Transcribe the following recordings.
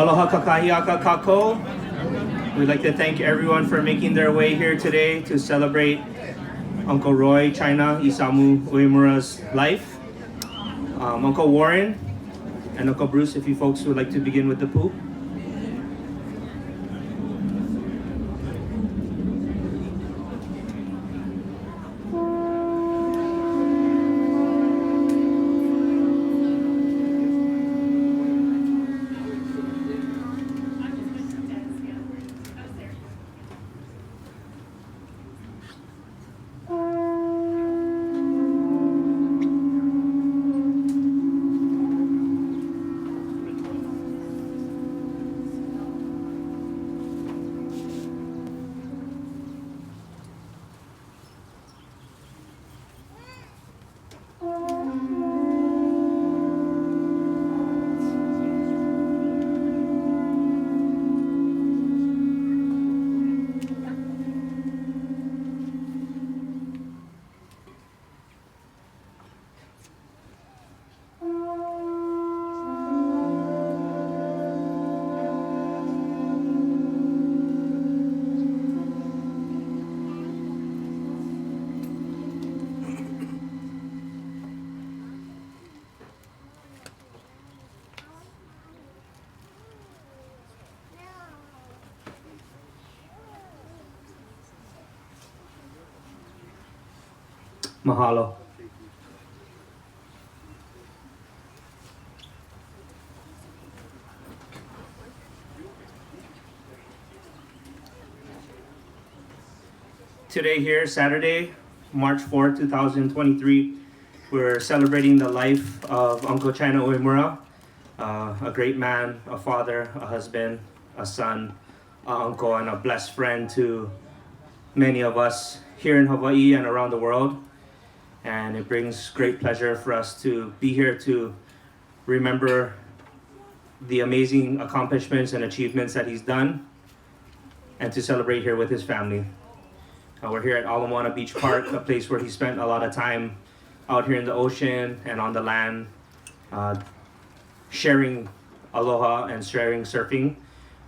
Aloha kakahiaka kako. We'd like to thank everyone for making their way here today to celebrate Uncle Roy, China, Isamu Uemura's life. Uncle Warren and Uncle Bruce, if you folks would like to begin with the poo. Mahalo. Today here, Saturday, March 4, 2023, we're celebrating the life of Uncle China Uemura, a great man, a father, a husband, a son, an uncle, and a blessed friend to many of us here in Hawaii and around the world. And it brings great pleasure for us to be here to remember the amazing accomplishments and achievements that he's done and to celebrate here with his family. We're here at Ala Moana Beach Park, a place where he spent a lot of time out here in the ocean and on the land, sharing aloha and sharing surfing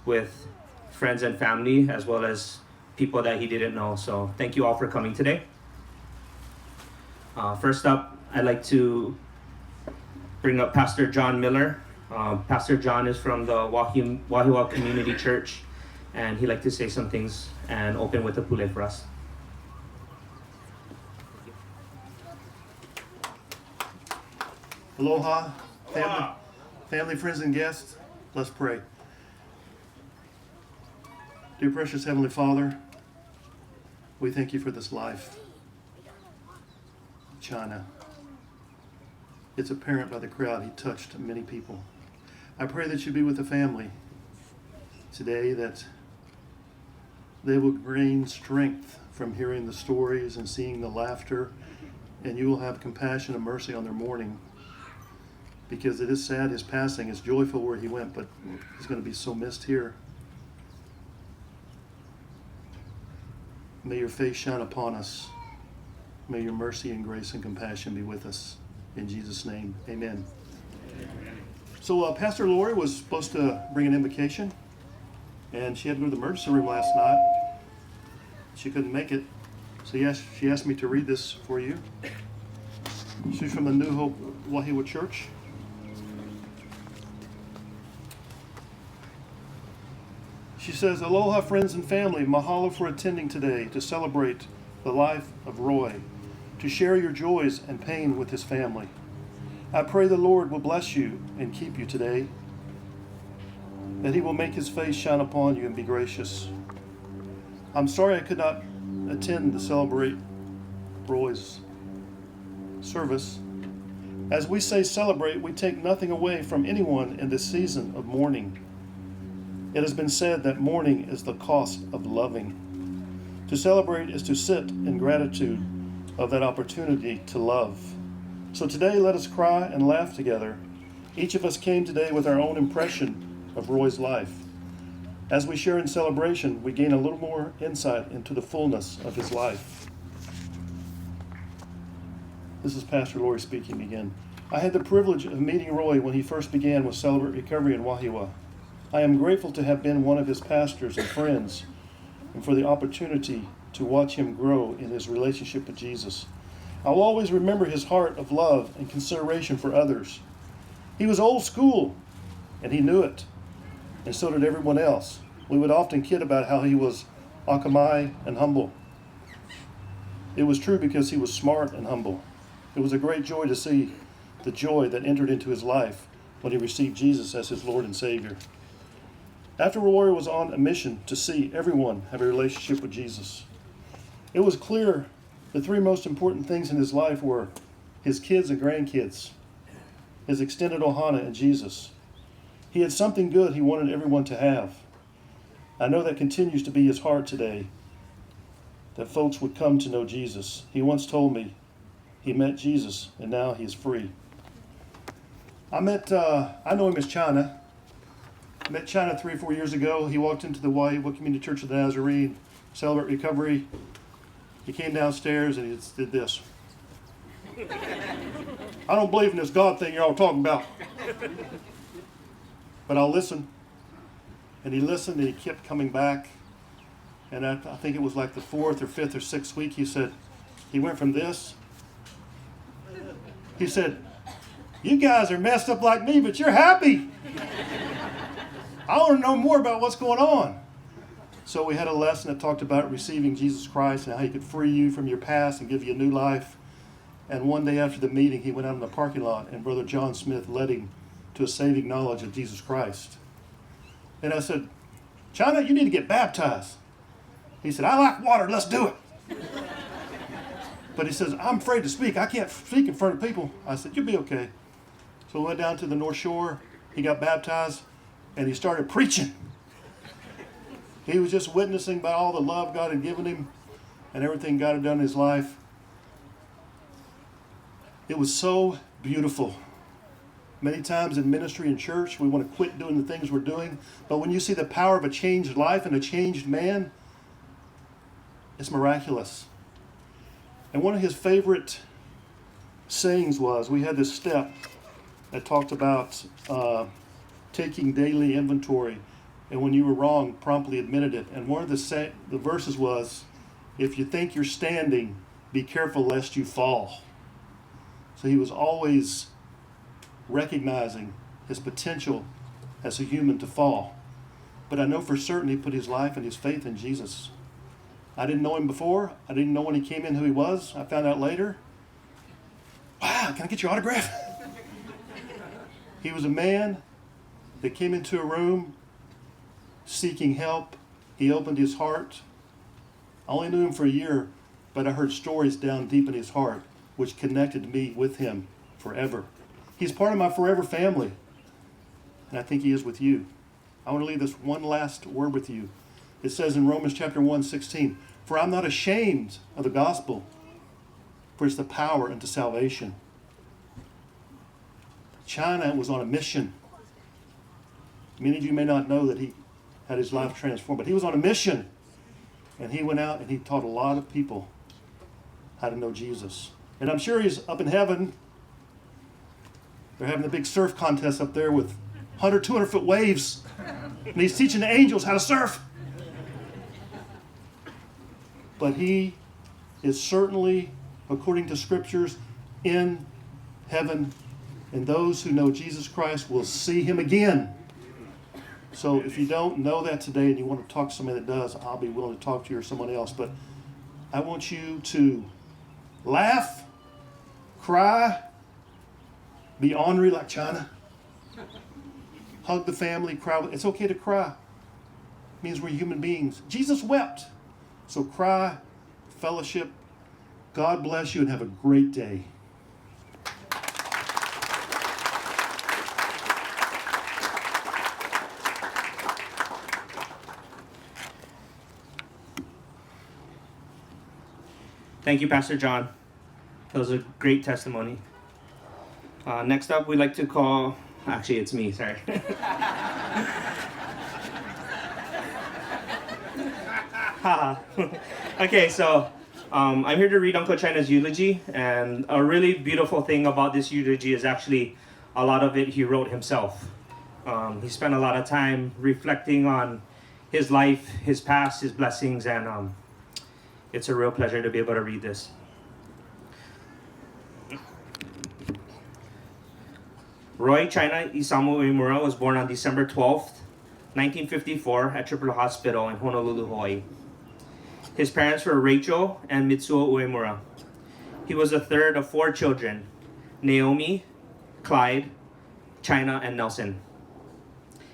with friends and family, as well as people that he didn't know. So thank you all for coming today. First up, I'd like to bring up Pastor John Miller. Pastor John is from the Wahiawa Community Church, and he'd like to say some things and open with a pule for us. Aloha, family, friends, and guests. Let's pray. Dear precious Heavenly Father, we thank you for this life. China. It's apparent by the crowd he touched many people. I pray that you be with the family today, that they will gain strength from hearing the stories and seeing the laughter, and you will have compassion and mercy on their mourning, because it is sad his passing. It's joyful where he went, but he's going to be so missed here. May your face shine upon us. May your mercy and grace and compassion be with us. In Jesus' name, amen. So Pastor Lori was supposed to bring an invocation, and she had to go to the emergency room last night. She couldn't make it, so she asked me to read this for you. She's from the New Hope Wahiawa Church. She says, "Aloha, friends and family. Mahalo for attending today to celebrate the life of Roy, to share your joys and pain with his family. I pray the Lord will bless you and keep you today, that he will make his face shine upon you and be gracious. I'm sorry I could not attend to celebrate Roy's service. As we say celebrate, we take nothing away from anyone in this season of mourning. It has been said that mourning is the cost of loving. To celebrate is to sit in gratitude of that opportunity to love. So today let us cry and laugh together. Each of us came today with our own impression of Roy's life. As we share in celebration, we gain a little more insight into the fullness of his life." This is Pastor Lori speaking again. "I had the privilege of meeting Roy when he first began with Celebrate Recovery in Wahiawa. I am grateful to have been one of his pastors and friends, and for the opportunity to watch him grow in his relationship with Jesus. I will always remember his heart of love and consideration for others. He was old school, and he knew it, and so did everyone else. We would often kid about how he was akamai and humble. It was true because he was smart and humble. It was a great joy to see the joy that entered into his life when he received Jesus as his Lord and Savior. After Roy was on a mission to see everyone have a relationship with Jesus. It was clear the three most important things in his life were his kids and grandkids, his extended ohana, and Jesus. He had something good he wanted everyone to have. I know that continues to be his heart today, that folks would come to know Jesus. He once told me he met Jesus and now he is free. I know him as China. I met China 3 or 4 years ago. He walked into the Waiwa Community Church of the Nazarene, Celebrate Recovery. He came downstairs and he just did this. I don't believe in this God thing you're all talking about. But I'll listen. And he listened and he kept coming back. And I think it was like the 4th or 5th or 6th week, he went from this. He said, "You guys are messed up like me, but you're happy. I want to know more about what's going on." So we had a lesson that talked about receiving Jesus Christ and how he could free you from your past and give you a new life. And one day after the meeting, he went out in the parking lot and Brother John Smith led him to a saving knowledge of Jesus Christ. And I said, "China, you need to get baptized." He said, "I like water, let's do it." But he says, "I'm afraid to speak. I can't speak in front of people." I said, "You'll be okay." So we went down to the North Shore. He got baptized and he started preaching. He was just witnessing about all the love God had given him and everything God had done in his life. It was so beautiful. Many times in ministry and church, we want to quit doing the things we're doing. But when you see the power of a changed life and a changed man, it's miraculous. And one of his favorite sayings was, we had this step that talked about taking daily inventory, and when you were wrong, promptly admitted it. And one of the verses was, "If you think you're standing, be careful lest you fall." So he was always recognizing his potential as a human to fall. But I know for certain he put his life and his faith in Jesus. I didn't know him before. I didn't know when he came in who he was. I found out later. "Wow, can I get your autograph?" He was a man that came into a room seeking help. He opened his heart. I only knew him for a year, but I heard stories down deep in his heart which connected me with him forever. He's part of my forever family, and I think he is with you. I want to leave this one last word with you. It says in Romans chapter 1:16, "For I'm not ashamed of the gospel, for it's the power unto salvation." China was on a mission. Many of you may not know that he had his life transformed, but he was on a mission. And he went out and he taught a lot of people how to know Jesus. And I'm sure he's up in heaven. They're having a big surf contest up there with 100, 200-foot waves. And he's teaching the angels how to surf. But he is certainly, according to scriptures, in heaven. And those who know Jesus Christ will see him again. So if you don't know that today and you want to talk to somebody that does, I'll be willing to talk to you or someone else. But I want you to laugh, cry, be ornery like China, hug the family, cry. It's okay to cry. It means we're human beings. Jesus wept. So cry, fellowship. God bless you and have a great day. Thank you, Pastor John. That was a great testimony. Next up, we'd like to call... Actually, it's me, sorry. Okay, so I'm here to read Uncle China's eulogy, and a really beautiful thing about this eulogy is actually a lot of it he wrote himself. He spent a lot of time reflecting on his life, his past, his blessings, and it's a real pleasure to be able to read this. Roy China Isamu Uemura was born on December 12th, 1954 at Triple Hospital in Honolulu, Hawaii. His parents were Rachel and Mitsuo Uemura. He was the third of 4 children, Naomi, Clyde, China, and Nelson.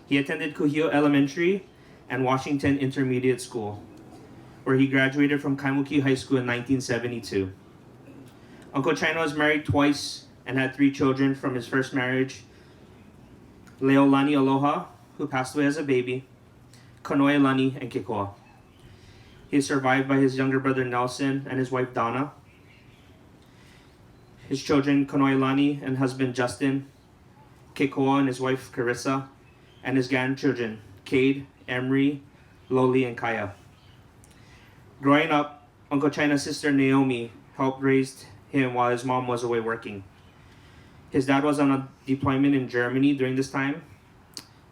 He attended Kuhio Elementary and Washington Intermediate School, where he graduated from Kaimuki High School in 1972. Uncle China was married twice and had 3 children from his first marriage: Leolani Aloha, who passed away as a baby, Kanoe-lani, and Kikoa. He is survived by his younger brother Nelson and his wife Donna. His children, Kanoe-lani and husband Justin, Kikoa and his wife Carissa, and his grandchildren, Cade, Emery, Loli, and Kaya. Growing up, Uncle China's sister Naomi helped raise him while his mom was away working. His dad was on a deployment in Germany during this time.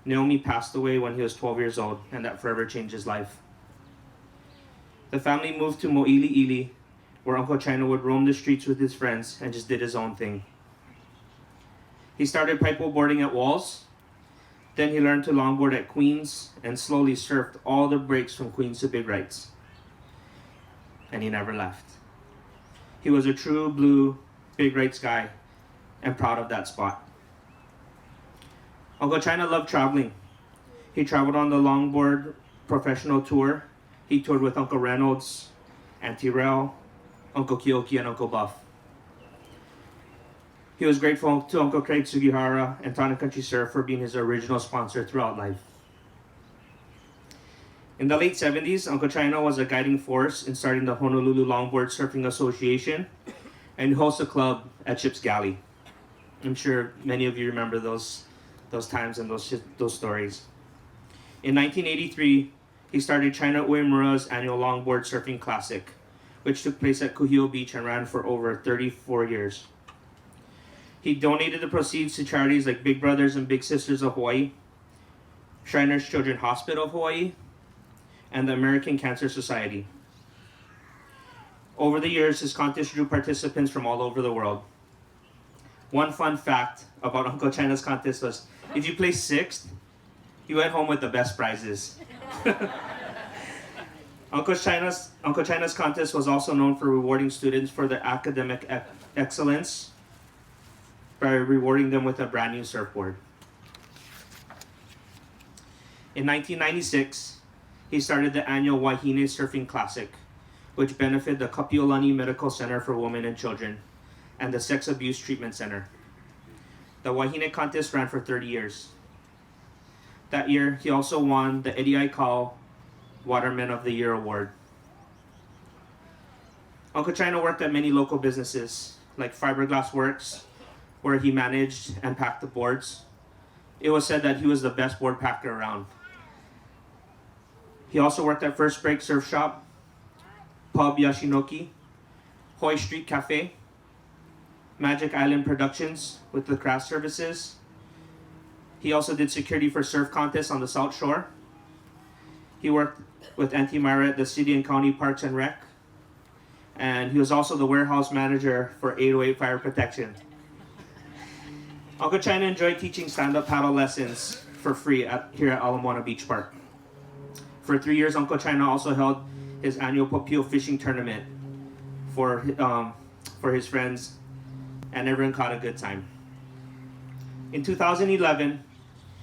Naomi passed away when he was 12 years old, and that forever changed his life. The family moved to Mo'ili'ili, where Uncle China would roam the streets with his friends and just did his own thing. He started boarding at Walls. Then he learned to longboard at Queens and slowly surfed all the breaks from Queens to Big Rights. And he never left. He was a true blue Big Rights guy and proud of that spot. Uncle China loved traveling. He traveled on the longboard professional tour. He toured with Uncle Reynolds, Auntie Rel, Uncle Kyoki, and Uncle Buff. He was grateful to Uncle Craig Sugihara and Town & Country Surf for being his original sponsor throughout life. In the late 70s, Uncle China was a guiding force in starting the Honolulu Longboard Surfing Association and hosts a club at Ship's Galley. I'm sure many of you remember those times and those stories. In 1983, he started China Uemura's annual Longboard Surfing Classic, which took place at Kuhio Beach and ran for over 34 years. He donated the proceeds to charities like Big Brothers and Big Sisters of Hawaii, Shriners Children's Hospital of Hawaii, and the American Cancer Society. Over the years, his contest drew participants from all over the world. One fun fact about Uncle China's contest was, if you placed 6th, you went home with the best prizes. Uncle China's contest was also known for rewarding students for their academic excellence by rewarding them with a brand new surfboard. In 1996, he started the annual Wahine Surfing Classic, which benefited the Kapiolani Medical Center for Women and Children and the Sex Abuse Treatment Center. The Wahine contest ran for 30 years. That year, he also won the Eddie Aikau Waterman of the Year award. Uncle China worked at many local businesses, like Fiberglass Works, where he managed and packed the boards. It was said that he was the best board packer around. He also worked at First Break Surf Shop, Pub Yashinoki, Hoy Street Cafe, Magic Island Productions with the craft services. He also did security for surf contests on the South Shore. He worked with Auntie Myra at the City and County Parks and Rec. And he was also the warehouse manager for 808 Fire Protection. Uncle China enjoyed teaching stand-up paddle lessons for free here at Ala Moana Beach Park. For 3 years, Uncle China also held his annual Popio fishing tournament for his friends, and everyone caught a good time. In 2011,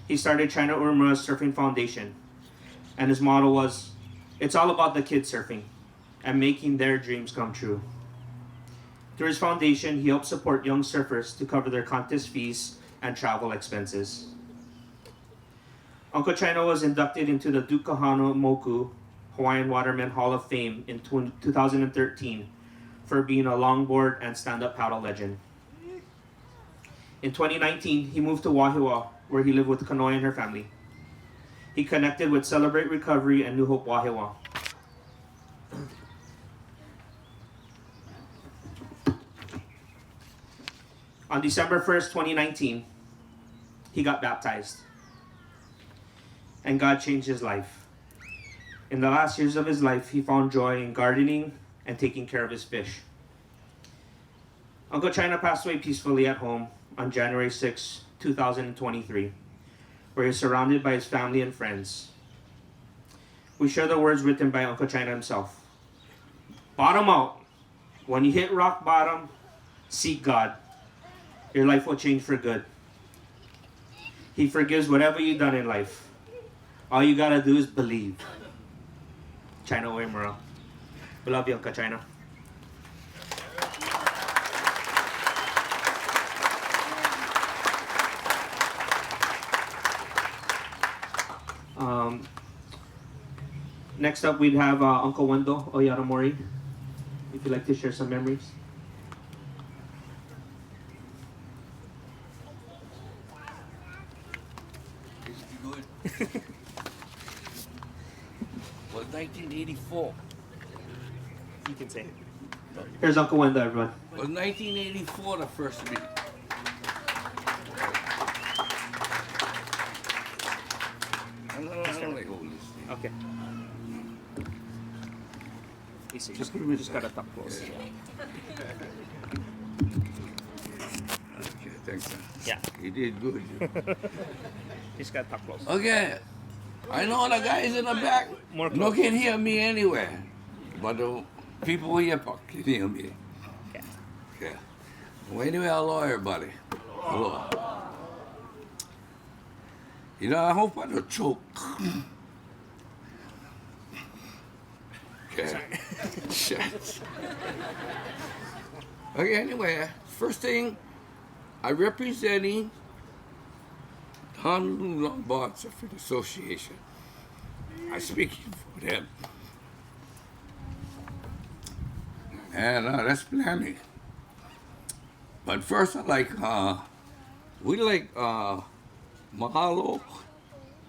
he started China Uemura's Surfing Foundation, and his motto was, "It's all about the kids surfing and making their dreams come true." Through his foundation, he helps support young surfers to cover their contest fees and travel expenses. Uncle China was inducted into the Dukahano Moku Hawaiian Waterman Hall of Fame in 2013 for being a longboard and stand-up paddle legend. In 2019, he moved to Wahiawa, where he lived with Kanoe and her family. He connected with Celebrate Recovery and New Hope Wahiawa. On December 1st, 2019, he got baptized. and God changed his life. In the last years of his life, he found joy in gardening and taking care of his fish. Uncle China passed away peacefully at home on January 6, 2023, where he was surrounded by his family and friends. We share the words written by Uncle China himself. Bottom out. When you hit rock bottom, seek God. Your life will change for good. He forgives whatever you've done in life. All you gotta do is believe. China Uemura. We love you, Uncle China. Next up, we'd have Uncle Wendell Oyaramori, if you'd like to share some memories. Good. Was 1984. You can say it. Here's Uncle Wendell, everyone. Was 1984 the first meeting? I don't like holding this thing. Okay. Easy. Just gotta talk close. Okay, thanks, sir. Yeah. You did good. Just gotta talk close. Okay. I know the guys in the back More no close. can hear me anywhere, but the people here can hear me. Okay. Okay. Well, anyway, hello everybody. Hello. You know, I hope I don't choke. Okay. Shit. Okay, anyway, first thing, I representing Honolulu Longboard Surfing Association. I speaking for them. And that's plenty. But first, we like mahalo,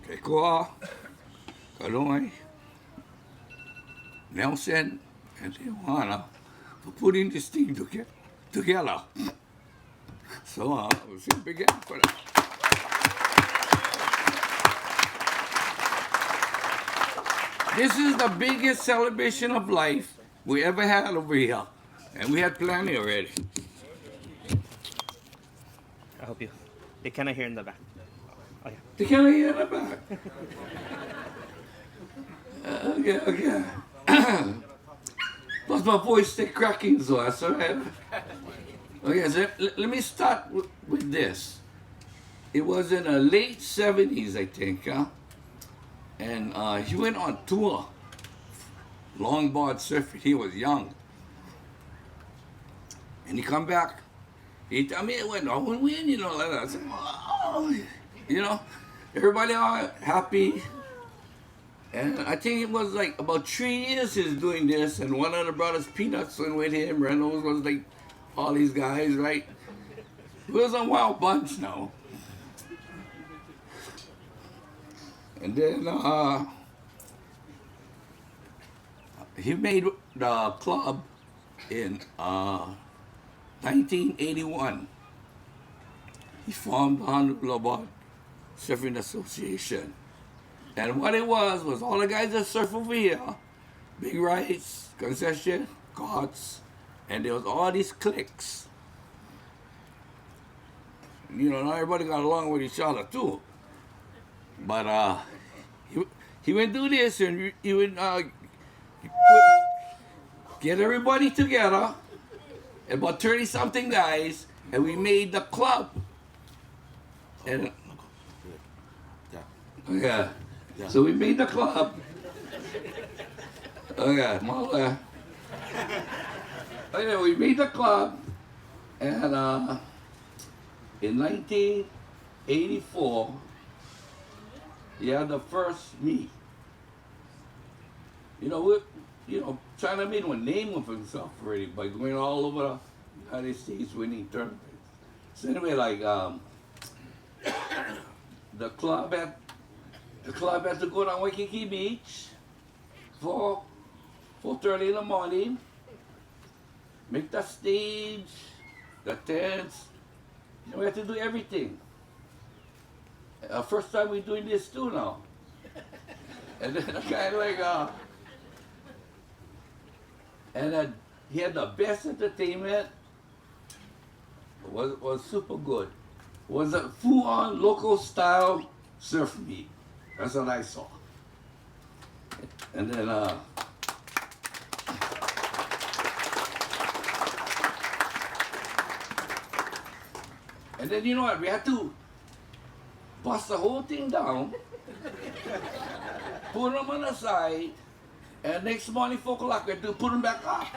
kekoa, kaloi, Nelson, and ohana for putting this team together. So let's begin for that. This is the biggest celebration of life we ever had over here. And we had plenty already. I hope you. They cannot hear in the back. Oh yeah. They can't hear in the back. Okay. Plus my voice stay cracking, so that's all right. Okay, so let me start with this. It was in the late 70s, I think, huh? And he went on tour, longboard surfing. He was young. And he come back. He tell me it went on win, you know, like that. I said, oh, you know, everybody all happy. And I think it was like about 3 years he's doing this, and one of the brothers, Peanuts, went with him. Reynolds was like all these guys, right? It was a wild bunch now. And then he made the club in 1981. He formed the Honolulu Longboard Surfing Association. And what it was all the guys that surf over here, big rides, concession, carts, and there was all these cliques. You know, not everybody got along with each other too. But he would do this, and he would get everybody together, about 30-something guys, and we made the club. And yeah. So we made the club. Okay, we made the club, and in 1984, he had the first meet. China made one name of himself already by going all over the United States winning tournaments. So anyway, the club had to go down Waikiki Beach for 4:30 in the morning, make the stage, the tents. We had to do everything. First time we're doing this too now. And then kind of like, and then he had the best entertainment. Was super good. Was a full-on local style surf meet. That's what I saw. And then you know what? We had to bust the whole thing down, put them on the side, and next morning 4 o'clock we had to put them back up.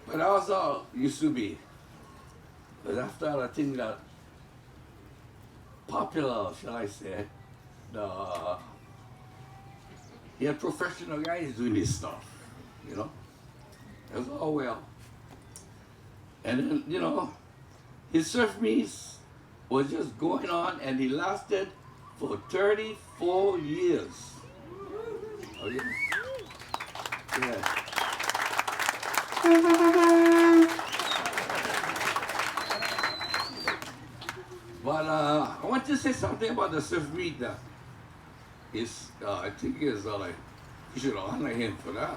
But that was all used to be. But after I think that popular, shall I say, he had professional guys doing this stuff, you know. It was all well. And then, you know, his surf meets was just going on, and he lasted for 34 years. Oh, yeah? Yeah. But I want to say something about the surf meet that is, I think is like, you should honor him for that.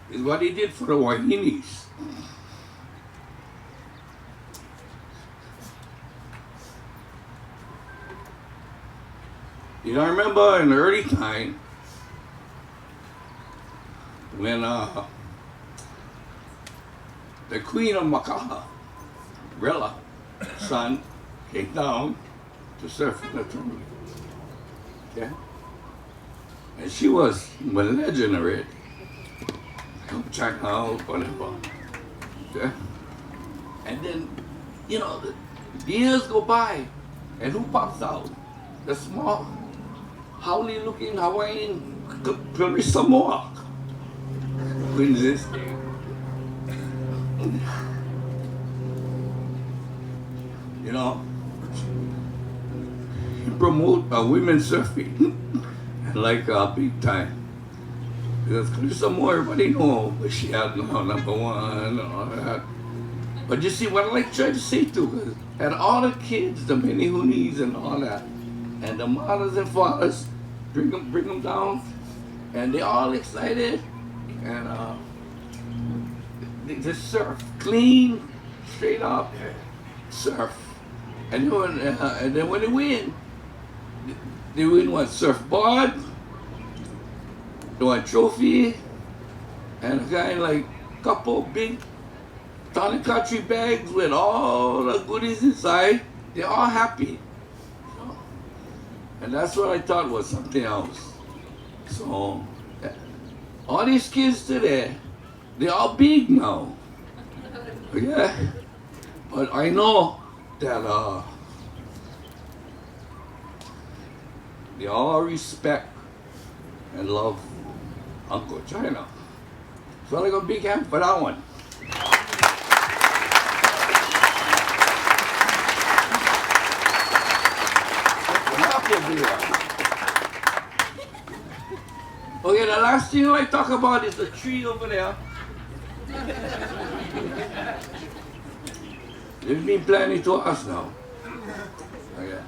Is what he did for the Wahinis. You know, I remember in the early time when the Queen of Makaha, Rella, son, came down to surf in the tournament. Yeah? And she was a legend already. Help China out, whatever. Yeah? And then, you know, the years go by, and who pops out? The small, howly looking Hawaiian Clarissa Mohawk. Wins this thing. You know, he promote women surfing, like big time. Because Clarissa Moore, everybody know, but she had #1 and all that. But you see, what I like trying to say too, and all the kids, the many who needs and all that, and the mothers and fathers, bring them down, and they're all excited, and they just surf, clean, straight up, surf. And then when they win what? Surfboard, they won trophy, and a guy like couple big Town and Country bags with all the goodies inside. They're all happy. And that's what I thought was something else. So, all these kids today, they're all big now. Yeah? But I know that they all respect and love Uncle China. So I got a big hand for that one. Okay, the last thing I talk about is the tree over there. They've been planning to us now. Okay.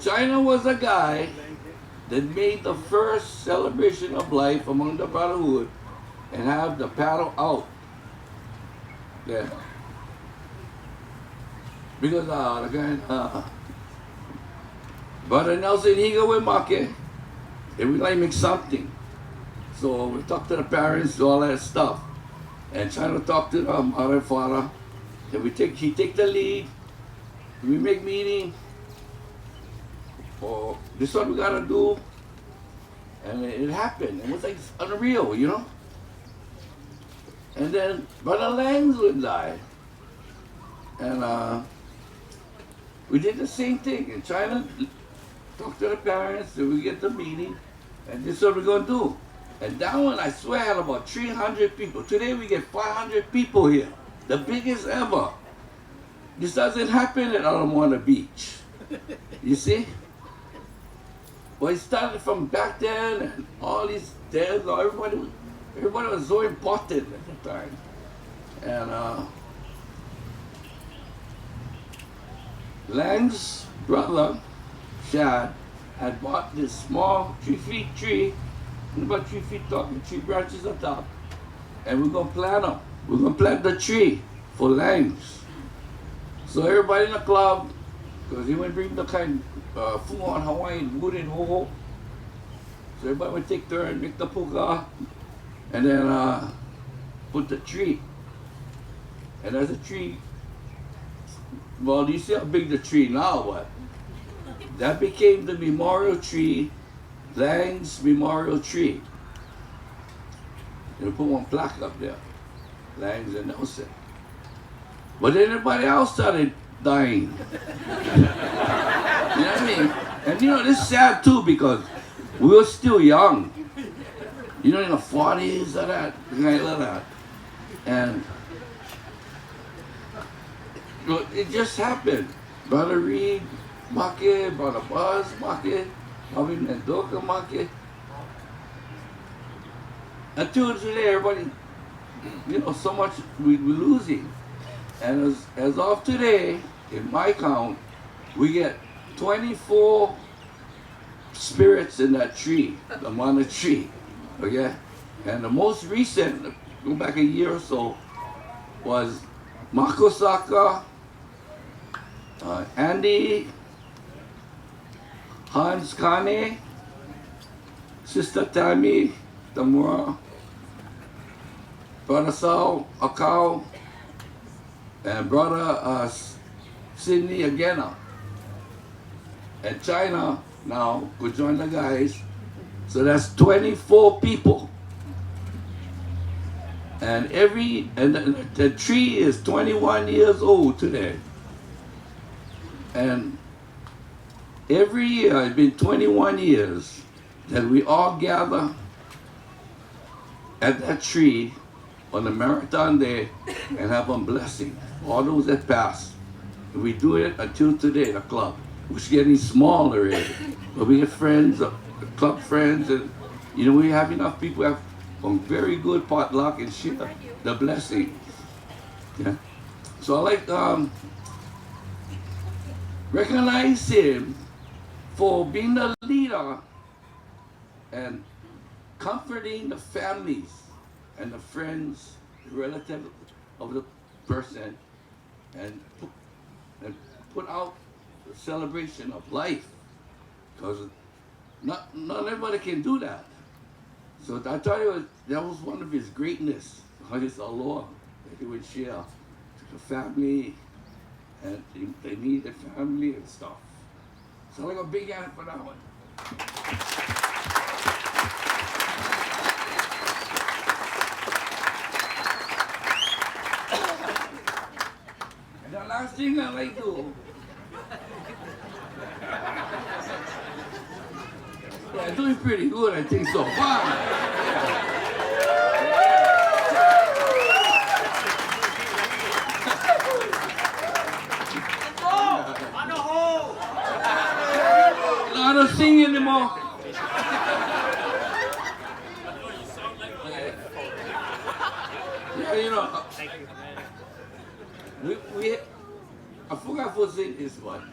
China was a guy that made the first celebration of life among the brotherhood and have the paddle out there. Because the guy, Brother Nelson Higa with Make, they would like make something. So we talk to the parents, do all that stuff. And trying to talk to the mother and father. And he take the lead. We make meeting. Oh, this is what we gotta do. And it happened. It was like unreal, you know? And then Brother Langs would die. And we did the same thing in China. Talk to the parents, then we get the meeting, and this is what we're gonna do. And that one, I swear, had about 300 people. Today we get 500 people here, the biggest ever. This doesn't happen at Ala Moana Beach. You see? Well, it started from back then, and all these days, everybody was so important at the time. And Lang's brother, Shad, had bought this small 3-foot tree, about 3 feet tall, with 3 branches on top. And we're gonna plant them. We're gonna plant the tree for Lang's. So everybody in the club, because he would bring the kind of full-on Hawaiian wood and ho-ho. So everybody would take turn, make the puka, and then put the tree. And as the tree, well, you see how big the tree now, but that became the memorial tree, Lang's memorial tree. They put one plaque up there, Lang's and Nelson. But then everybody else started dying. You know what I mean? And you know, it's sad too because we were still young. You know, in the 40s or that, kind of that. And it just happened. Brother Reed, Make, Brother Buzz, Make, Bobby Mendoza, Make. Until today, everybody, you know, so much we're losing. And as of today, in my count, we get 24 spirits in that tree, the Moana tree, okay? And the most recent, go back a year or so, was Makosaka, Andy, Hans Kane, Sister Tammy, Tamura, Brother Sal Akau, and Brother Sydney Agena. And China now could join the guys. So that's 24 people. And the tree is 21 years old today. And every year, it's been 21 years that we all gather at that tree on the marathon day and have a blessing. All those that pass. And we do it until today, the club. Which is getting smaller already. But we have friends, club friends, and you know, we have enough people have some very good potluck and share the blessings. Yeah. So I like recognize him for being the leader and comforting the families and the friends, the relatives of the person, and put out the celebration of life, because not everybody can do that. So I thought that was one of his greatness, his aloha that he would share to the family, and they need the family and stuff. So like a big hand for that one. And the last thing I like to do, yeah, I'm doing pretty good, I think so far. I don't sing anymore. Yeah, you know, I forgot to say this one.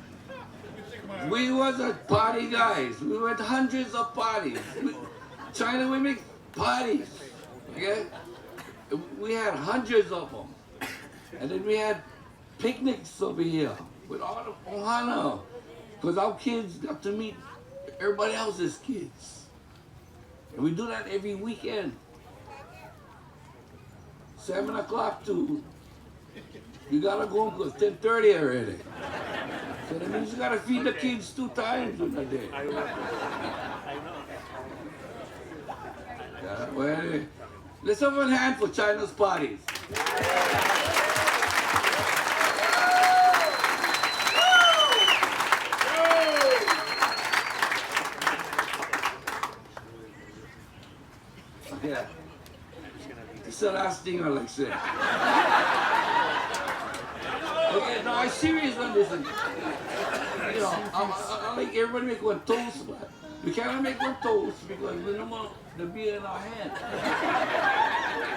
We was a party guys. We went hundreds of parties. China, we make parties. Okay? We had hundreds of them. And then we had picnics over here with all the ohana. Because our kids got to meet everybody else's kids. And we do that every weekend. 7 o'clock to, you gotta go because 10:30 already. So that means you gotta feed the kids 2 times in a day. Yeah, well, anyway, let's have a hand for China's parties. Yeah. It's the last thing I like to say. Okay, no, I'm serious on this. You know, I like everybody make one toast, but we cannot make one toast because we don't want the beer in our hand.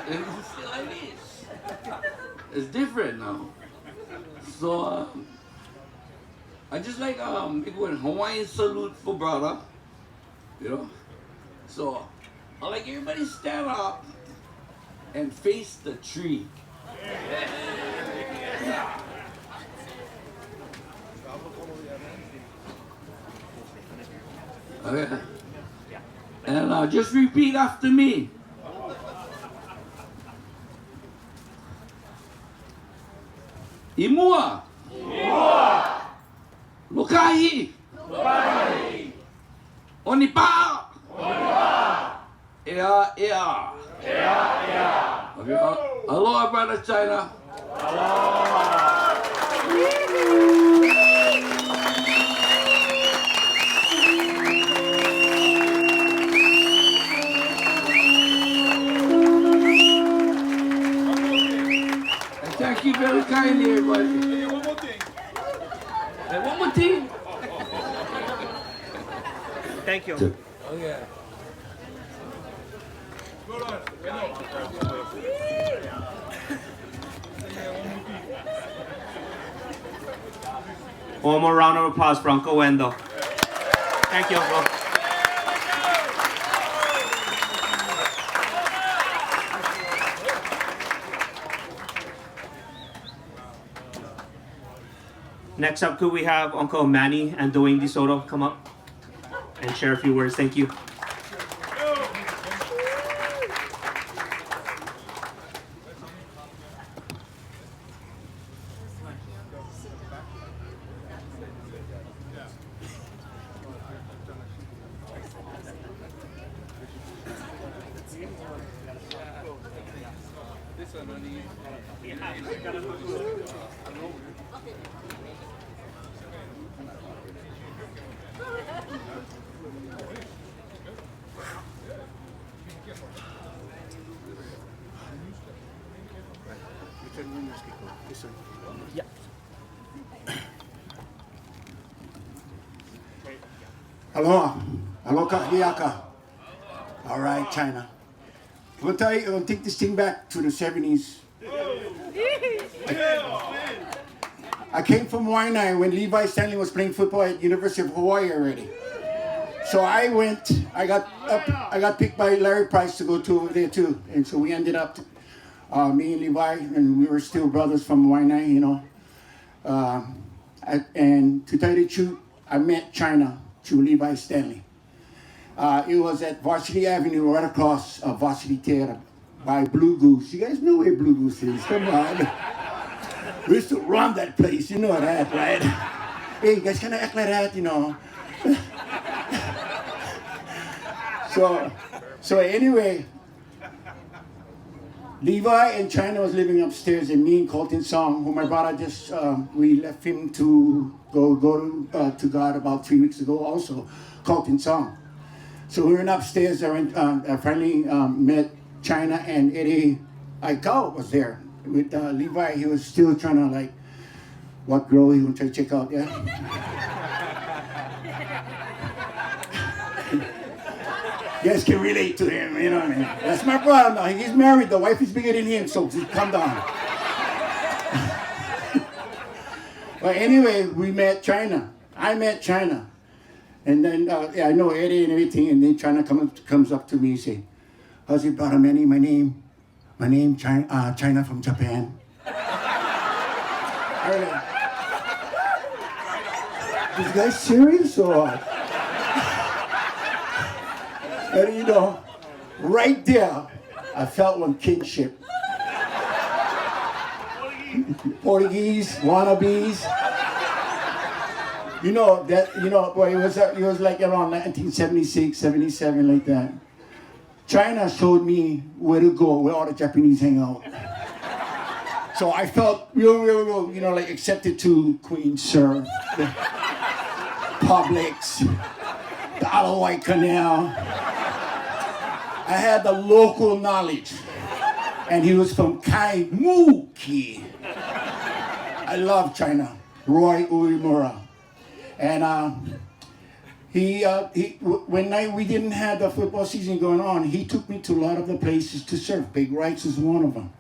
And it's still like this. It's different now. So, I just like maybe when Hawaiian salute for brother, you know. So I like everybody stand up and face the tree. Okay. And just repeat after me. Imua. Imua. Lukai. Lukai. Onipa. Onipa. Ea, ea. Ea, ea. Okay. Aloha, brother China. Aloha. Thank you very kindly, everybody. Hey, one more thing. And one more thing. Thank you. Oh, yeah. Hold on. One more round of applause for Uncle Wendell. Thank you, Uncle. Next up, could we have Uncle Manny and Dwayne DeSoto come up and share a few words? Thank you. Aloha. Aloha Hiaka. All right, China. We'll tell you, we'll take this thing back to the 70s. I came from Waianae when Levi Stanley was playing football at University of Hawaii already. So I got picked by Larry Price to go to over there too. And so we ended up, me and Levi, and we were still brothers from Waianae, you know. And to tell you the truth, I met China through Levi Stanley. It was at Varsity Avenue, right across Varsity Theater by Blue Goose. You guys know where Blue Goose is, come on. We used to run that place, you know that, right? Hey, you guys kind of act like that, you know. So anyway, Levi and China was living upstairs, and me and Colton Song, who my brother just, we left him to go to God about 3 weeks ago also, Colton Song. So we were upstairs, I finally met China, and Eddie Aikau was there. With Levi, he was still trying to like, what girl he want to check out, yeah? You guys can relate to him, you know what I mean? That's my brother now. He's married, the wife is bigger than him, so calm down. But anyway, we met China. I met China. And then, yeah, I know Eddie and everything, and then China comes up to me and say, how's it, brother Manny? My name China from Japan. This guy serious or what? And you know, right there, I felt one kinship. Portuguese, wannabes. You know, boy, it was like around 1976, 77, like that. China showed me where to go, where all the Japanese hang out. So I felt real, you know, like accepted to Queen's Surf, the Publix, the Ala Canal. I had the local knowledge. And he was from Kaimuki. I love China, Roy UEMURA. And when we didn't have the football season going on, he took me to a lot of the places to surf. Big Rights is one of them.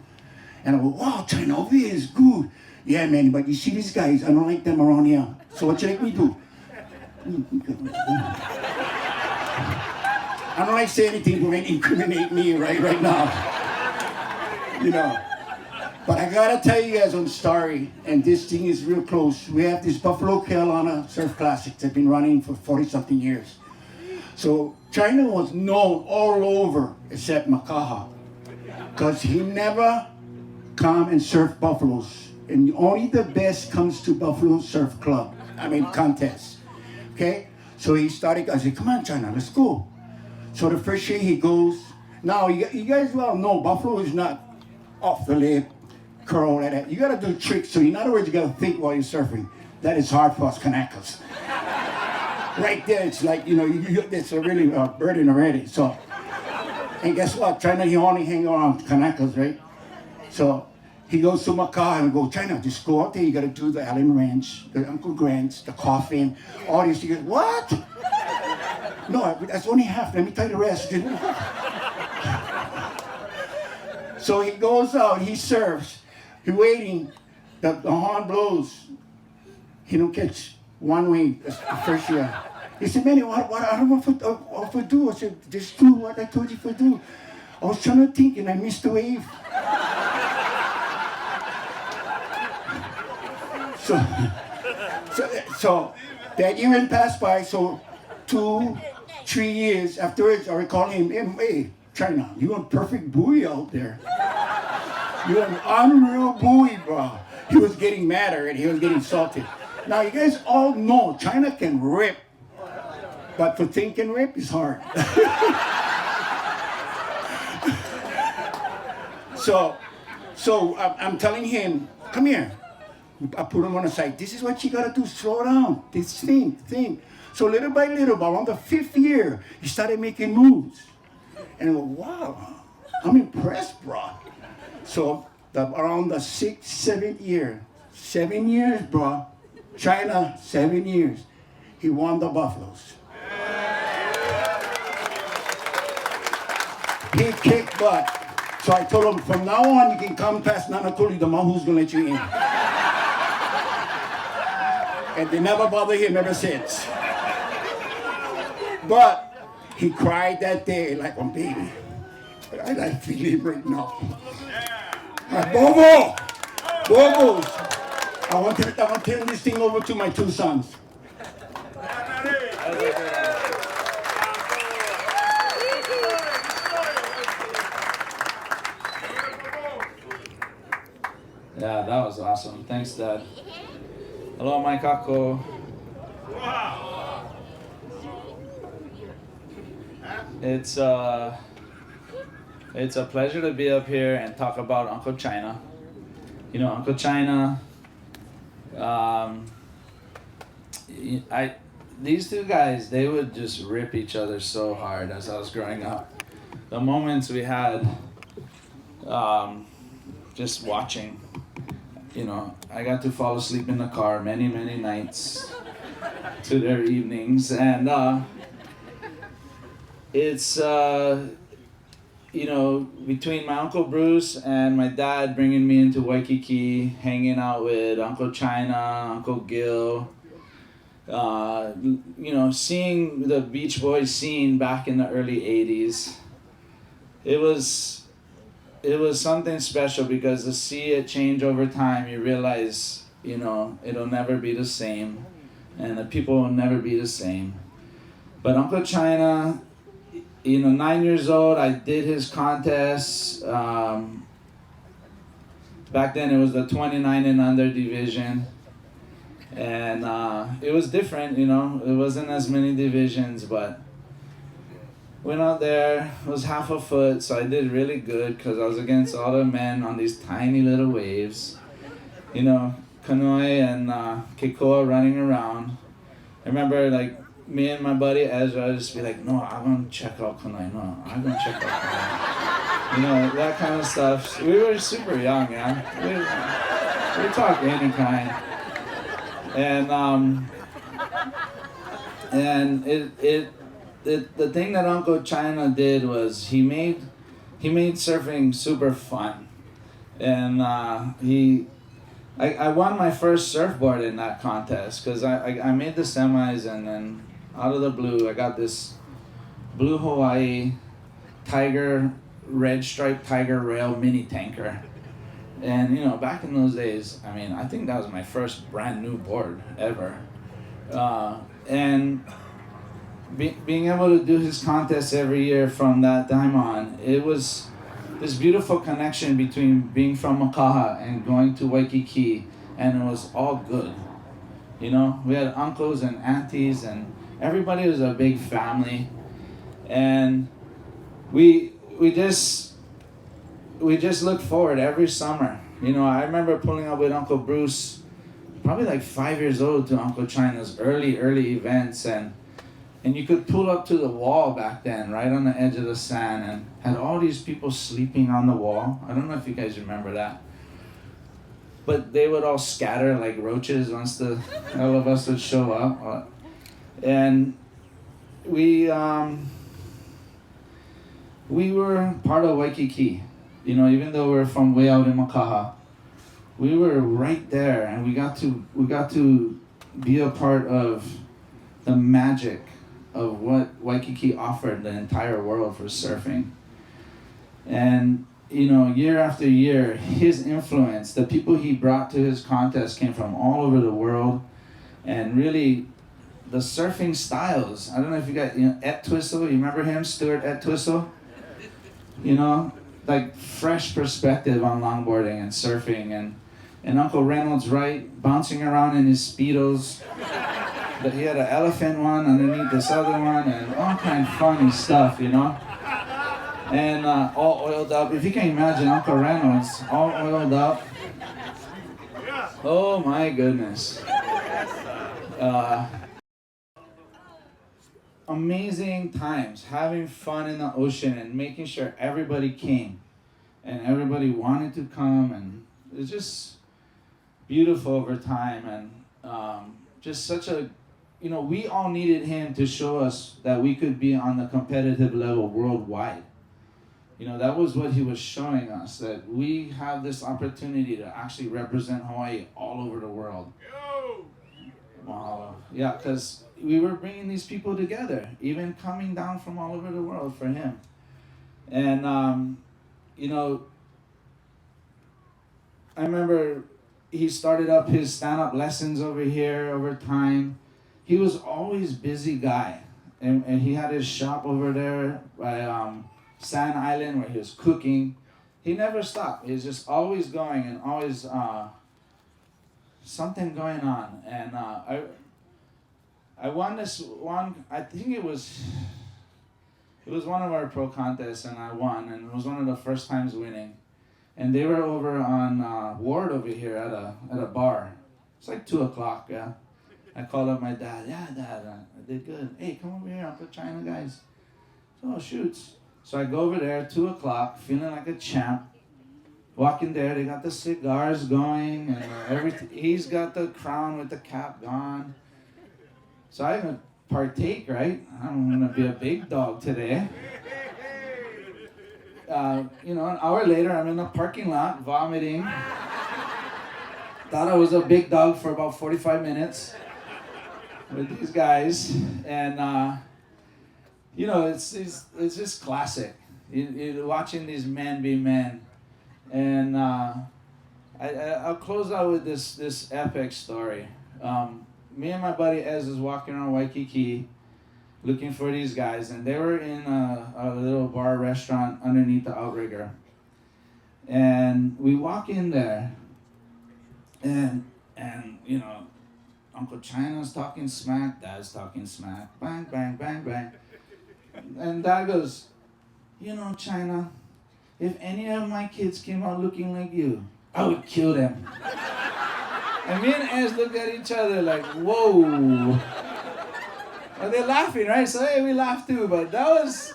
And I go, wow, China over here is good. Yeah, man, but you see these guys, I don't like them around here. So what you make me do? I don't like to say anything that may incriminate me right now. You know. But I gotta tell you guys one story, and this thing is real close. We have this Buffalo Carolina Surf Classic that's been running for 40-something years. So China was known all over except Makaha, because he never come and surf buffaloes. And only the best comes to Buffalo Surf Club, contest. Okay? So he started, I said, come on China, let's go. So the first year he goes, now you guys well know Buffalo is not off the lip, curl like that. You gotta do tricks. So in other words, you gotta think while you're surfing. That is hard for us Kanakas. Right there, it's like, it's a really burden already. So, and guess what? China, he only hang around Kanakas, right? So he goes to Macau and go, China, just go out there. You gotta do the Allen Ranch, the Uncle Grant's, the coffin, all these. He goes, what? No, that's only half. Let me tell you the rest. So he goes out, he surfs, he's waiting, the horn blows. He don't catch one wave the first year. He said, man, what I don't know what to do. I said, just do what I told you to do. I was trying to think and I missed the wave. So that year went passed by, so 2-3 years afterwards, I recall him, hey, China, you're a perfect buoy out there. You're an unreal buoy, bro. He was getting madder and he was getting salty. Now, you guys all know China can rip, but to think and rip is hard. So I'm telling him, come here. I put him on the side. This is what you gotta do, slow down. This thing. So little by little, by around the 5th year, he started making moves. And I go, wow, I'm impressed, bro. So around the 6th, 7th year, 7 years, bro, China, 7 years, he won the Buffaloes. He kicked butt. So I told him, from now on, you can come past Nanatuli, the Mahu's gonna let you in. And they never bothered him ever since. But he cried that day like a baby. But I feel him right now. Bobo! I want to turn this thing over to my 2 sons. Yeah, that was awesome. Thanks, Dad. Hello, my kako. It's a pleasure to be up here and talk about Uncle China. You know, Uncle China. These two guys, they would just rip each other so hard as I was growing up. The moments we had, just watching. You know, I got to fall asleep in the car many nights to their evenings, and it's you know, between my Uncle Bruce and my dad bringing me into Waikiki, hanging out with Uncle China, Uncle Gil, you know, seeing the Beach Boys scene back in the early 80s, it was something special, because to see it change over time, you realize, you know, it'll never be the same, and the people will never be the same. But Uncle China, you know, 9 years old, I did his contests. Back then it was the 29 and under division, and it was different, you know, it wasn't as many divisions, but went out there, it was half a foot, so I did really good because I was against all the men on these tiny little waves. You know, Kanoi and Keikoa running around. I remember, like, me and my buddy Ezra would just be like, no, I'm going to check out Kanoi. No, I'm going to check out Kanoi. You know, that kind of stuff. We were super young, yeah. We talk any kind. And the thing that Uncle China did was he made surfing super fun, and I won my first surfboard in that contest because I made the semis, and then out of the blue I got this blue Hawaii Tiger, red striped Tiger Rail mini tanker. And you know, back in those days, I mean, I think that was my first brand new board ever. And being able to do his contests every year from that time on, it was this beautiful connection between being from Makaha and going to Waikiki, and it was all good. You know, we had uncles and aunties, and everybody was a big family, and we just look forward every summer. You know, I remember pulling up with Uncle Bruce, probably like 5 years old, to Uncle China's early events, and you could pull up to the wall back then, right on the edge of the sand, and had all these people sleeping on the wall. I don't know if you guys remember that. But they would all scatter like roaches once all of us would show up. And we were part of Waikiki. You know, even though we're from way out in Makaha, we were right there, and we got to be a part of the magic of what Waikiki offered the entire world for surfing. And you know, year after year, his influence, the people he brought to his contest came from all over the world, and really the surfing styles. I don't know if you got, you know, Et Twistle, you remember him, Stuart Et Twistle? You know, like fresh perspective on longboarding and surfing, and Uncle Reynolds Wright bouncing around in his Speedos. But he had an elephant one underneath this other one, and all kind of funny stuff, you know? And all oiled up. If you can imagine Uncle Reynolds, all oiled up. Oh my goodness. Amazing times, having fun in the ocean and making sure everybody came and everybody wanted to come, and it's just beautiful over time, and just such a, you know, we all needed him to show us that we could be on the competitive level worldwide. You know, that was what he was showing us, that we have this opportunity to actually represent Hawaii all over the world. Wow. Yeah, because we were bringing these people together, even coming down from all over the world for him. And, you know, I remember he started up his stand-up lessons over here over time. He was always busy guy. And he had his shop over there by Sand Island where he was cooking. He never stopped. He was just always going, and always something going on. And I won this one, I think it was one of our pro contests, and I won, and it was one of the first times winning. And they were over on Ward over here at a bar. It's like 2 o'clock, yeah. I called up my dad. Yeah, Dad, I did good. Hey, come over here, Uncle China, guys. Oh, shoots. So I go over there, 2 o'clock, feeling like a champ. Walk in there, they got the cigars going, and everything. He's got the crown with the cap gone. So I'm gonna partake, right? I'm gonna be a big dog today. You know, an hour later, I'm in the parking lot vomiting. Thought I was a big dog for about 45 minutes with these guys, and you know, it's just classic. You watching these men be men, and I'll close out with this epic story. Me and my buddy Ez was walking around Waikiki looking for these guys, and they were in a little bar restaurant underneath the outrigger. And we walk in there, and you know, Uncle China's talking smack, Dad's talking smack, bang, bang, bang, bang. And Dad goes, you know, China, if any of my kids came out looking like you, I would kill them. And me and Ez look at each other like, whoa. Well, they're laughing, right? So, hey, we laugh too, but that was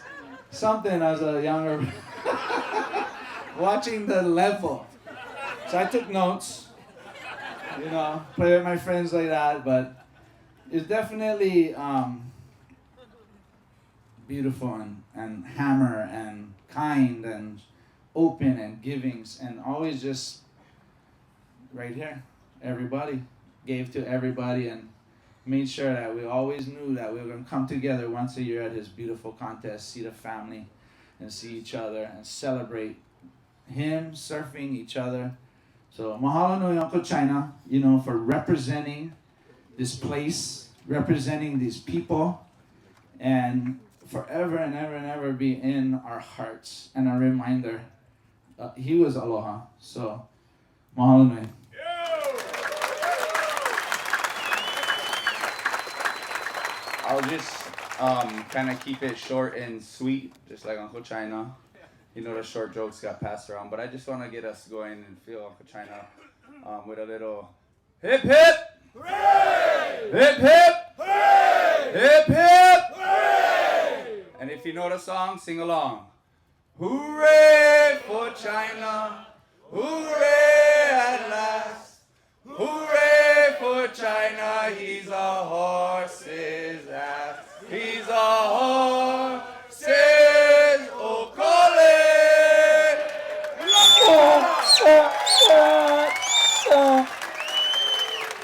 something as a younger, watching the level. So I took notes, you know, play with my friends like that, but it's definitely beautiful and hammer and kind and open and giving, and always just right here. everybody, gave to everybody, and made sure that we always knew that we were going to come together once a year at his beautiful contest, see the family and see each other and celebrate him, surfing, each other. So mahalo nui Uncle China, you know, for representing this place, representing these people, and forever and ever and ever be in our hearts and a reminder. He was aloha, so mahalo nui. I'll just kind of keep it short and sweet, just like Uncle China. You know, the short jokes got passed around, but I just want to get us going and feel Uncle China with a little hip hip, hooray! Hip hip, hooray! Hip hip, hooray! And if you know the song, sing along. Hooray for China, hooray at last, hooray for China, he's a horse's ass, he's a horse's okole.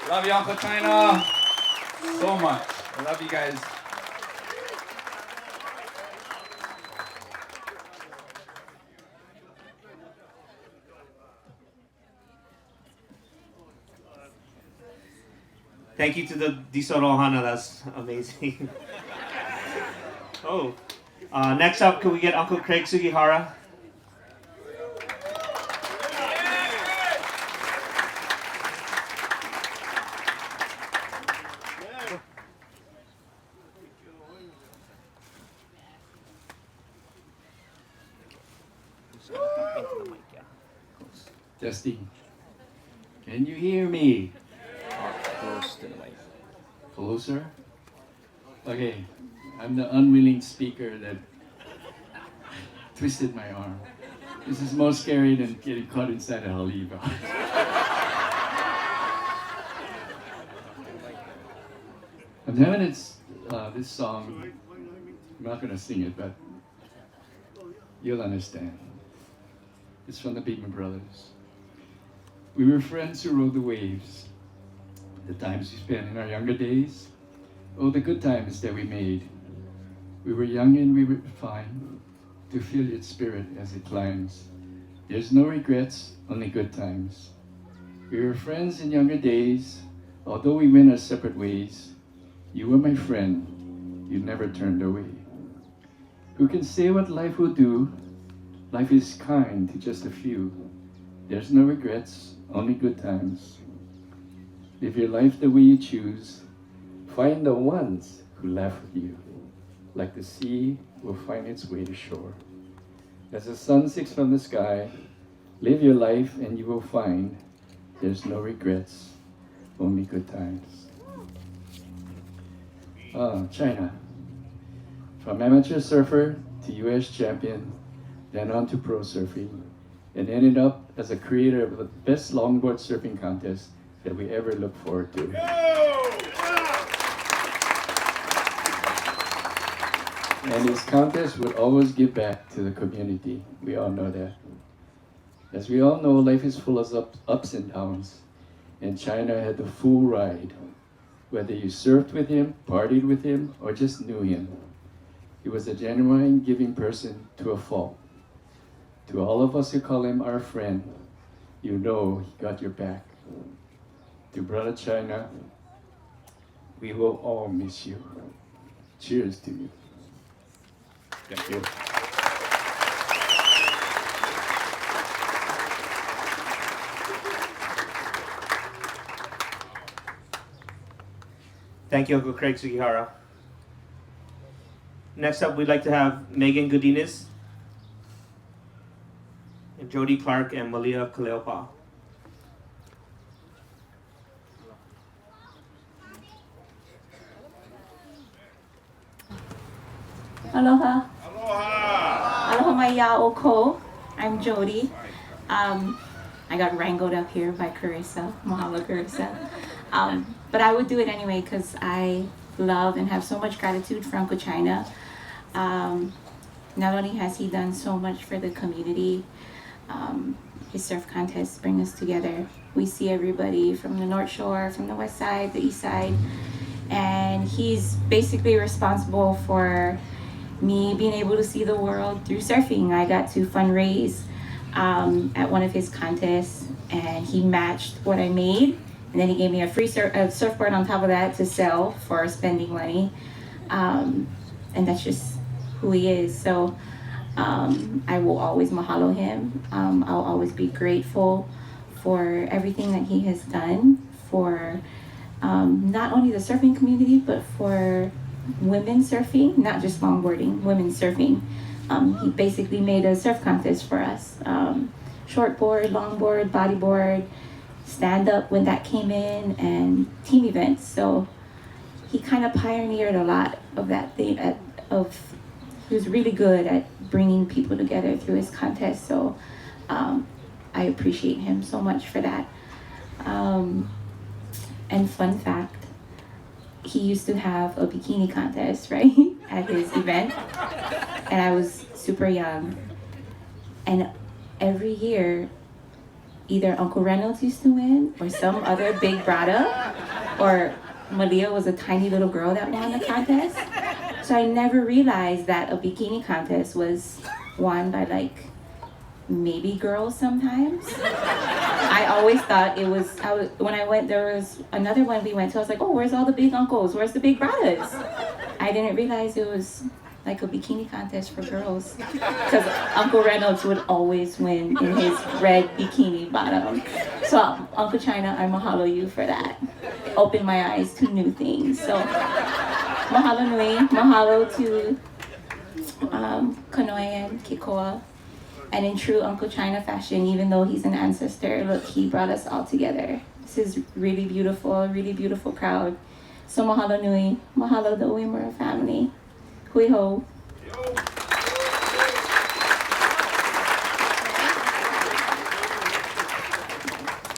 Love you, Uncle China, so much. I love you guys. Thank you to the Disoro Ohana, that's amazing. Oh, next up, can we get Uncle Craig Sugihara? Testing. Can you hear me? Close to the mic. Closer? Okay, I'm the unwilling speaker that twisted my arm. This is more scary than getting caught inside a haliva. I'm having this song. I'm not gonna sing it, but you'll understand. It's from the Beatman Brothers. We were friends who rode the waves. The times we spent in our younger days. Oh, the good times that we made. We were young and we were fine to feel its spirit as it climbs. There's no regrets, only good times. We were friends in younger days, although we went our separate ways. You were my friend, you never turned away. Who can say what life will do? Life is kind to just a few. There's no regrets, only good times. Live your life the way you choose. Find the ones who laugh with you. Like the sea will find its way to shore. As the sun sinks from the sky, live your life and you will find there's no regrets, only good times. China. From amateur surfer to US champion, then on to pro surfing, and ended up as a creator of the best longboard surfing contest that we ever look forward to. And his contest would always give back to the community. We all know that. As we all know, life is full of ups and downs, and China had the full ride. Whether you surfed with him, partied with him, or just knew him, he was a genuine giving person to a fault. To all of us who call him our friend, you know he got your back. To Brother China, we will all miss you. Cheers to you. Thank you. Thank you, Uncle Craig Sugihara. Next up, we'd like to have Megan Godinez, and Jody Clark, and Malia Kaleopa. Aloha. Aloha. Aloha mai oko. I'm Jody. I got wrangled up here by Carissa. Mahalo, Carissa. But I would do it anyway because I love and have so much gratitude for Uncle China. Not only has he done so much for the community, His surf contests bring us together. We see everybody from the North Shore, from the West Side, the East Side, and he's basically responsible for me being able to see the world through surfing. I got to fundraise at one of his contests, and he matched what I made, and then he gave me a free surfboard on top of that to sell for spending money, and that's just who he is. So I will always mahalo him. I'll always be grateful for everything that he has done for not only the surfing community, but for women surfing, not just longboarding, women surfing. He basically made a surf contest for us. Shortboard, longboard, bodyboard, stand up when that came in, and team events. So he kind of pioneered a lot of that thing. He was really good at bringing people together through his contest. So I appreciate him so much for that. And fun fact, he used to have a bikini contest, right, at his event, and I was super young. And every year, either Uncle Reynolds used to win, or some other big brother, or Malia was a tiny little girl that won the contest. So I never realized that a bikini contest was won by like maybe girls sometimes. I always thought it was, when I went, there was another one we went to, I was like, oh, where's all the big uncles? Where's the big brothers? I didn't realize it was like a bikini contest for girls. Because Uncle Reynolds would always win in his red bikini bottom. So Uncle China, I mahalo you for that. It opened my eyes to new things. So mahalo nui, mahalo to Kanoe and Kikoa. And in true Uncle China fashion, even though he's an ancestor, look, he brought us all together. This is really beautiful crowd. So mahalo nui, mahalo the UEMURA family. Hui ho.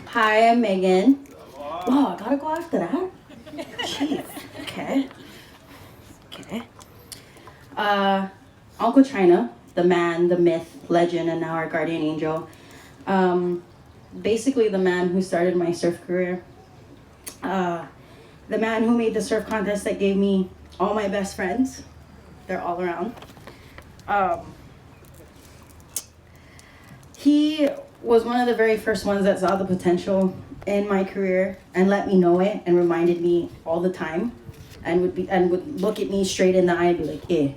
Hi, I'm Megan. Wow, I gotta go after that? Jeez, okay. Uncle China, the man, the myth, legend, and now our guardian angel. Basically the man who started my surf career. The man who made the surf contest that gave me all my best friends. They're all around. He was one of the very first ones that saw the potential in my career and let me know it and reminded me all the time, and would look at me straight in the eye and be like, "Hey,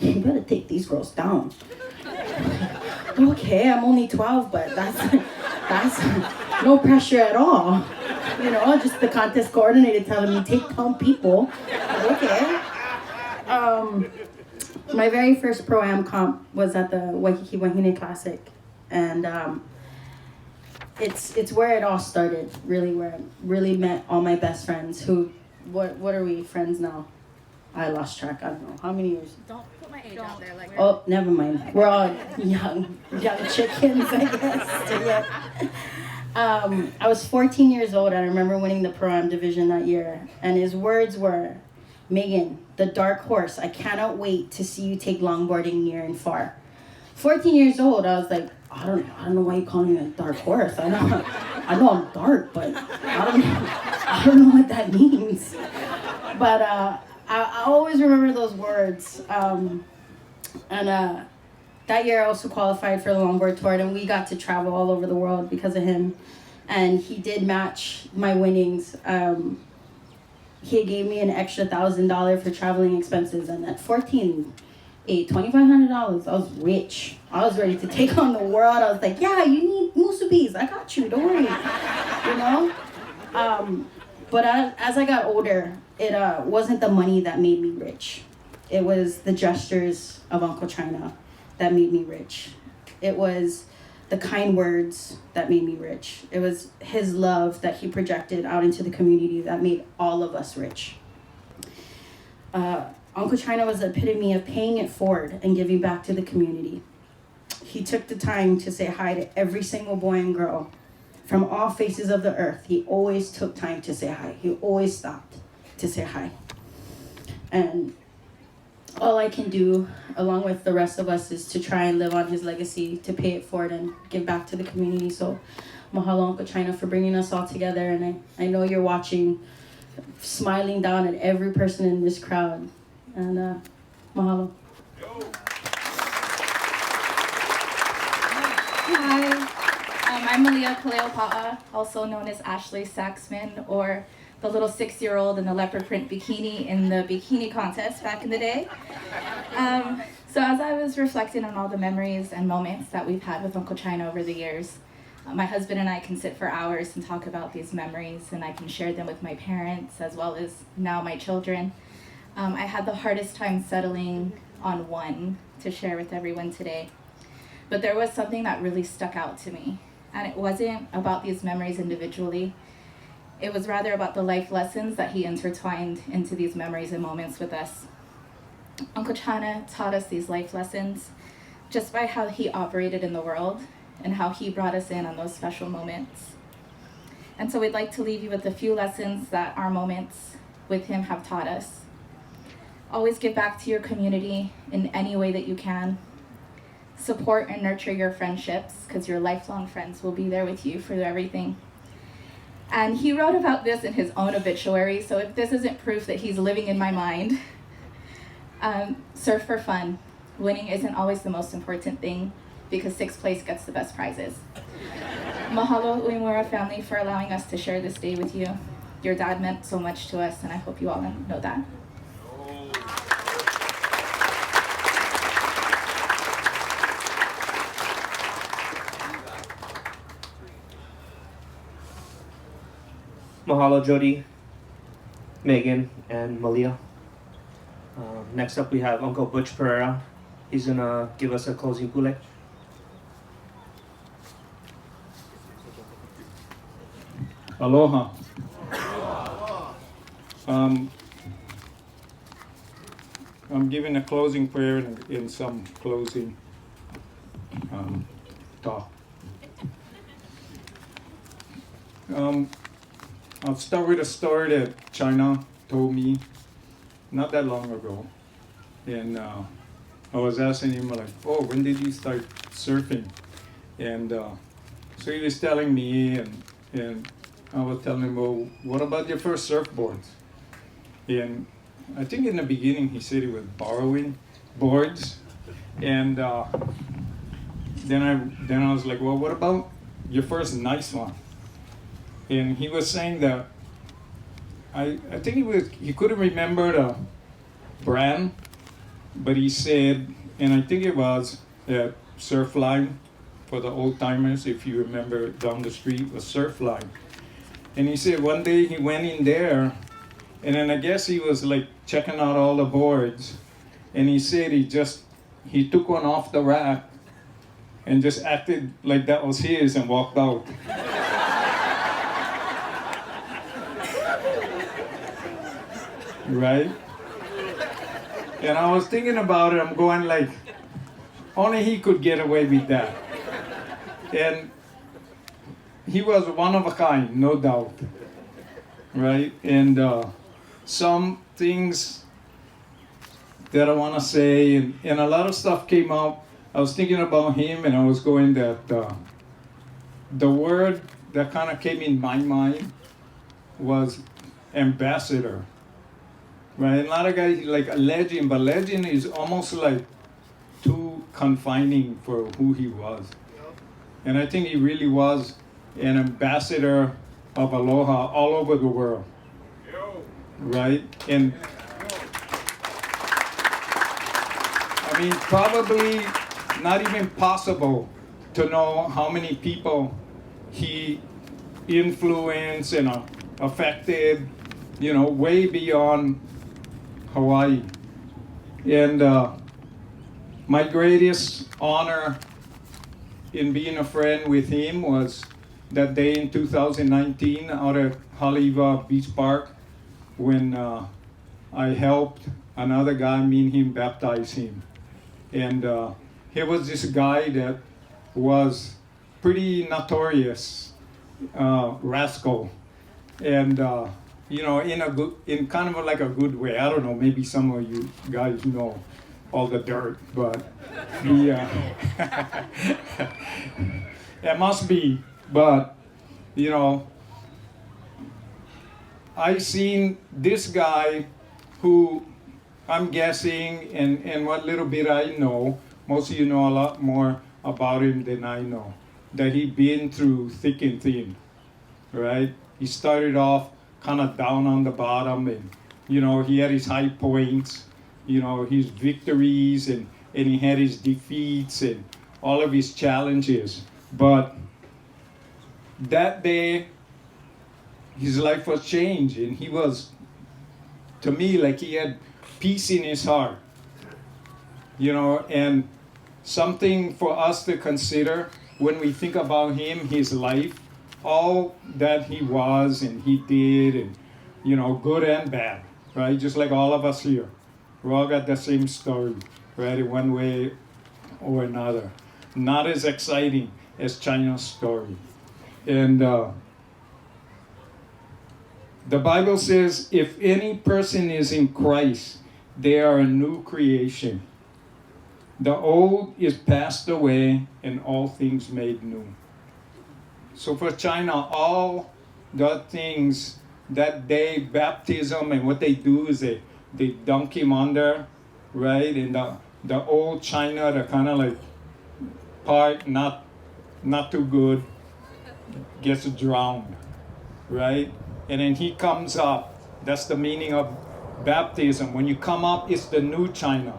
you better take these girls down." Okay, I'm only 12, but that's no pressure at all. You know, just the contest coordinator telling me take down people. Okay. My very first Pro-Am comp was at the Waikiki Wahine Classic, and it's where it all started, really, where I really met all my best friends who, what are we, friends now? I lost track, I don't know, how many years? Don't put my age out there. Like, Oh, never mind, we're all young chickens, I guess. Yeah. I was 14 years old, and I remember winning the Pro-Am division that year, and his words were, "Megan, the dark horse, I cannot wait to see you take longboarding near and far." 14 years old, I was like, I don't know why you call me a dark horse. I know I'm dark, but I don't know what that means. But I always remember those words. That year I also qualified for the longboard tour, and we got to travel all over the world because of him. And he did match my winnings. He gave me an extra $1,000 for traveling expenses, and at 14, $2,500. I was rich. I was ready to take on the world. I was like, yeah, you need musubis. I got you. Don't worry. You know? But as I got older, it wasn't the money that made me rich. It was the gestures of Uncle China that made me rich. It was the kind words that made me rich. It was his love that he projected out into the community that made all of us rich. Uncle China was the epitome of paying it forward and giving back to the community. He took the time to say hi to every single boy and girl from all faces of the earth. He always took time to say hi. He always stopped to say hi. And all I can do, along with the rest of us, is to try and live on his legacy, to pay it forward and give back to the community. So mahalo, Uncle China, for bringing us all together. And I know you're watching, smiling down at every person in this crowd. And mahalo. Hi, I'm Malia Kaleopa'a, also known as Ashley Saxman, or the little 6-year-old in the leopard print bikini in the bikini contest back in the day. So as I was reflecting on all the memories and moments that we've had with Uncle China over the years, my husband and I can sit for hours and talk about these memories, and I can share them with my parents as well as now my children. I had the hardest time settling on one to share with everyone today. But there was something that really stuck out to me, and it wasn't about these memories individually. It was rather about the life lessons that he intertwined into these memories and moments with us. Uncle China taught us these life lessons just by how he operated in the world and how he brought us in on those special moments. And so we'd like to leave you with a few lessons that our moments with him have taught us. Always give back to your community in any way that you can. Support and nurture your friendships, because your lifelong friends will be there with you for everything. And he wrote about this in his own obituary, so if this isn't proof that he's living in my mind, surf for fun. Winning isn't always the most important thing, because 6th place gets the best prizes. Mahalo UEMURA family for allowing us to share this day with you. Your dad meant so much to us, and I hope you all know that. Mahalo, Jody, Megan, and Malia. Next up, we have Uncle Butch Pereira. He's gonna give us a closing pule. Aloha. I'm giving a closing prayer and some closing talk. I'll start with a story that China told me not that long ago. And I was asking him, like, oh, when did you start surfing? And so he was telling me, and I was telling him, well, what about your first surfboards? And I think in the beginning he said he was borrowing boards. And then I was like, well, what about your first nice one? And he was saying that I think he couldn't remember the brand, but he said, and I think it was Surfline for the old timers, if you remember down the street was Surfline. And he said one day he went in there, and then I guess he was like checking out all the boards, and he said he took one off the rack and just acted like that was his and walked out. Right? And I was thinking about it, I'm going like, only he could get away with that. And he was one of a kind, no doubt. Right? And some things that I want to say, and a lot of stuff came up. I was thinking about him, and I was going that the word that kind of came in my mind was ambassador. Right, a lot of guys like a legend, but legend is almost like too confining for who he was. And I think he really was an ambassador of aloha all over the world. Right? And I mean, probably not even possible to know how many people he influenced and affected, way beyond Hawaii. And my greatest honor in being a friend with him was that day in 2019 out at Ala Beach Park when I helped another guy, me and him, baptize him. And he was this guy that was pretty notorious rascal. And you know, in kind of like a good way. I don't know, maybe some of you guys know all the dirt, but the, it must be, but, you know, I seen this guy who I'm guessing, and what little bit I know, most of you know a lot more about him than I know, that he'd been through thick and thin, right? He started off kind of down on the bottom, and, you know, he had his high points, you know, his victories, and he had his defeats and all of his challenges. But that day, his life was changed, and he was, to me, like he had peace in his heart, you know, and something for us to consider when we think about him, his life, all that he was and he did, and, you know, good and bad, right? Just like all of us here. We all got the same story, right? In one way or another. Not as exciting as China's story. And the Bible says, if any person is in Christ, they are a new creation. The old is passed away and all things made new. So for China, all the things that day, baptism, and what they do is they dunk him under, right? And the old China, the kind of like part not too good, gets drowned, right? And then he comes up. That's the meaning of baptism. When you come up, it's the new China.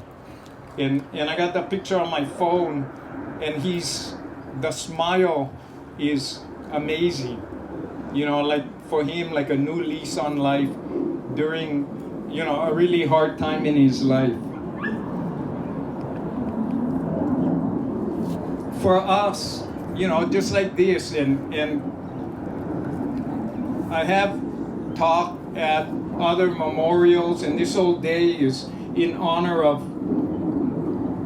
And I got the picture on my phone, and the smile is amazing. You know, like for him, like a new lease on life during, you know, a really hard time in his life. For us, you know, just like this, and I have talked at other memorials, and this whole day is in honor of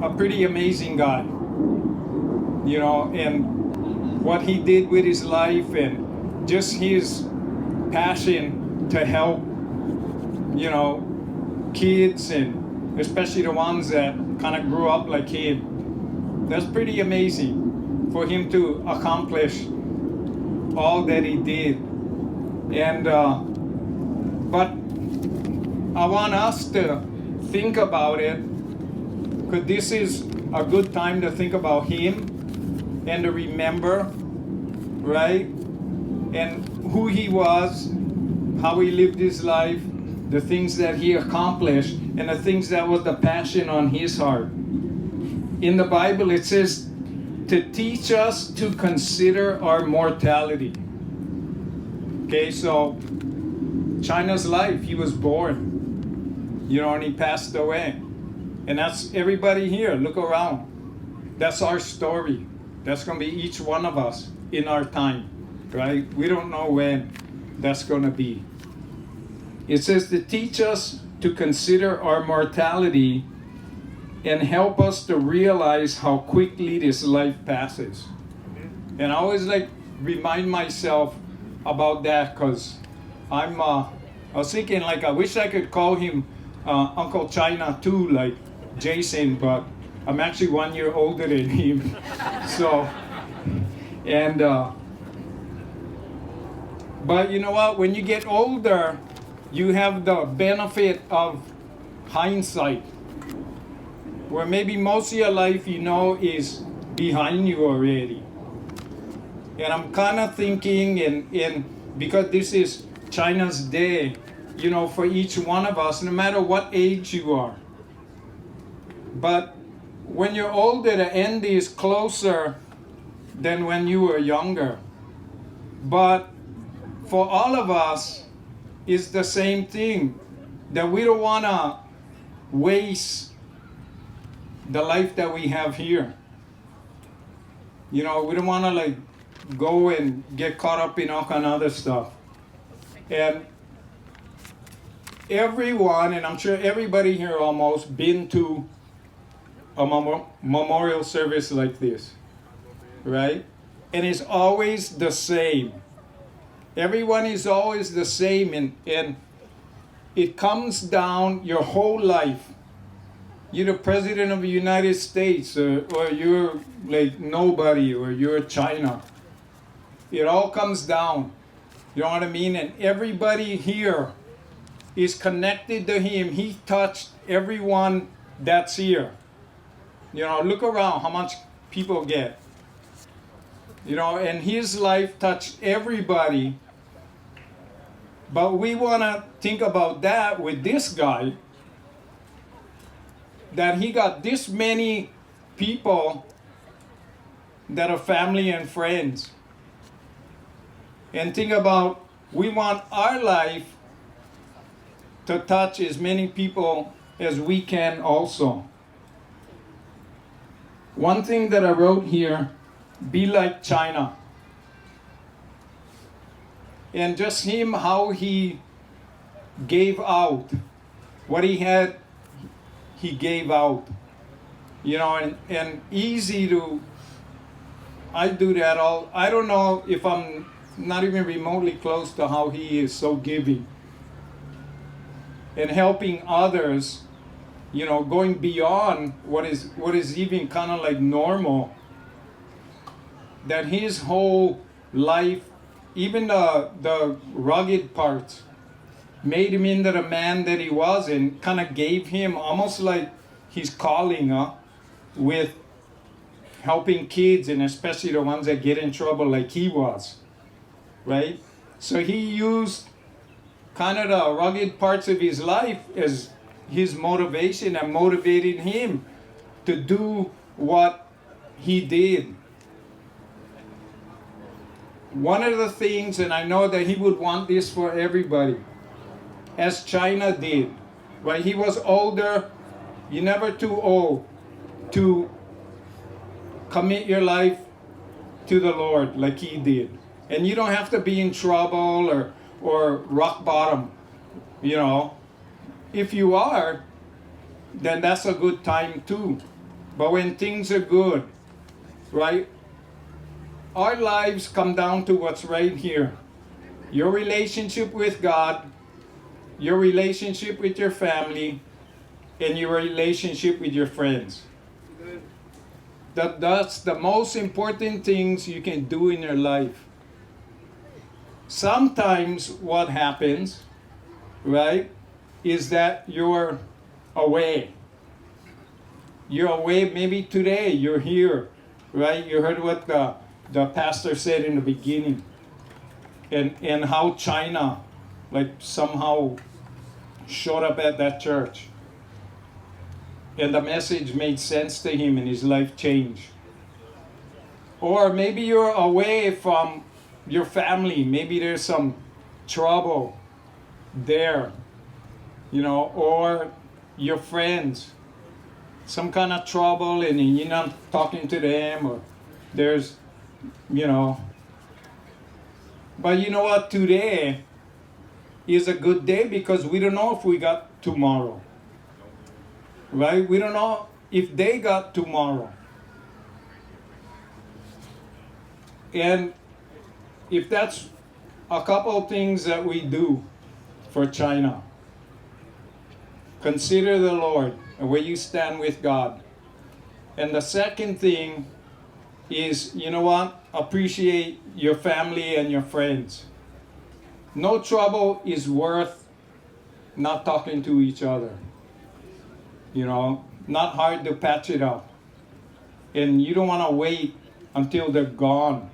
a pretty amazing guy, you know, and what he did with his life, and just his passion to help, you know, kids, and especially the ones that kind of grew up like him. That's pretty amazing for him to accomplish all that he did. And but I want us to think about it, because this is a good time to think about him and to remember, right? And who he was, how he lived his life, the things that he accomplished, and the things that was the passion on his heart. In the Bible, it says to teach us to consider our mortality. Okay, so China's life, he was born, you know, and he passed away. And that's everybody here. Look around. That's our story. That's going to be each one of us in our time, right? We don't know when that's going to be. It says to teach us to consider our mortality and help us to realize how quickly this life passes. And I always like remind myself about that, because I was thinking, like, I wish I could call him Uncle China too, like Jason, but I'm actually 1 year older than him. So, and but you know what? When you get older, you have the benefit of hindsight, where maybe most of your life, you know, is behind you already. And I'm kind of thinking, and because this is China's day, you know, for each one of us, no matter what age you are. But when you're older, the end is closer than when you were younger. But for all of us, it's the same thing, that we don't want to waste the life that we have here. You know, we don't want to like go and get caught up in all kind of other stuff. And everyone, and I'm sure everybody here almost, been to a memorial service like this, right? And it's always the same. Everyone is always the same, and it comes down your whole life. You're the president of the United States, or you're like nobody, or you're China. It all comes down. You know what I mean? And everybody here is connected to him. He touched everyone that's here. You know, look around how much people get. You know, and his life touched everybody. But we want to think about that with this guy, that he got this many people that are family and friends. And think about, we want our life to touch as many people as we can also. One thing that I wrote here, be like China. And just him, how he gave out. What he had, he gave out. You know, and easy to, I do that all. I don't know if I'm not even remotely close to how he is so giving. And helping others, you know, going beyond what is even kind of like normal. That his whole life, even the rugged parts, made him into the man that he was, and kind of gave him almost like his calling with helping kids, and especially the ones that get in trouble like he was, right? So he used kind of the rugged parts of his life as his motivation, and motivated him to do what he did. One of the things, and I know that he would want this for everybody, as China did, right? He was older. You're never too old to commit your life to the Lord like he did. And you don't have to be in trouble or rock bottom, you know. If you are, then that's a good time too. But when things are good, right? Our lives come down to what's right here. Your relationship with God, your relationship with your family, and your relationship with your friends. That's the most important things you can do in your life. Sometimes what happens, right, is that you're away. You're away, maybe today, you're here, right? You heard what the pastor said in the beginning, and how China, like, somehow showed up at that church. And the message made sense to him and his life changed. Or maybe you're away from your family. Maybe there's some trouble there, you know, or your friends, some kind of trouble, and you're not talking to them, or there's, you know. But you know what? Today is a good day because we don't know if we got tomorrow. Right? We don't know if they got tomorrow. And if that's a couple of things that we do for China, consider the Lord and where you stand with God. And the second thing is, you know what? Appreciate your family and your friends. No trouble is worth not talking to each other. You know, not hard to patch it up. And you don't want to wait until they're gone.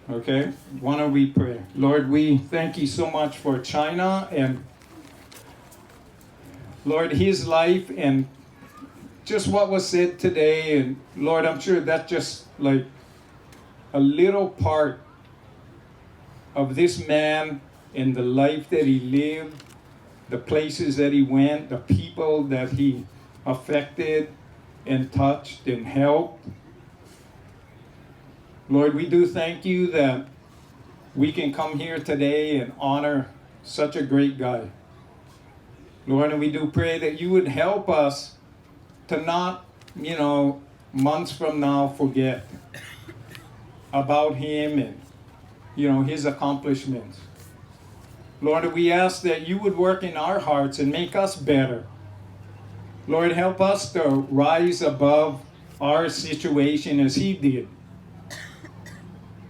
Okay? Why don't we pray? Lord, we thank you so much for China and Lord, his life and just what was said today. And Lord, I'm sure that's just like a little part of this man and the life that he lived, the places that he went, the people that he affected and touched and helped. Lord, we do thank you that we can come here today and honor such a great guy. Lord, and we do pray that you would help us to not, you know, months from now forget about him his accomplishments. Lord, we ask that you would work in our hearts and make us better. Lord, help us to rise above our situation as he did.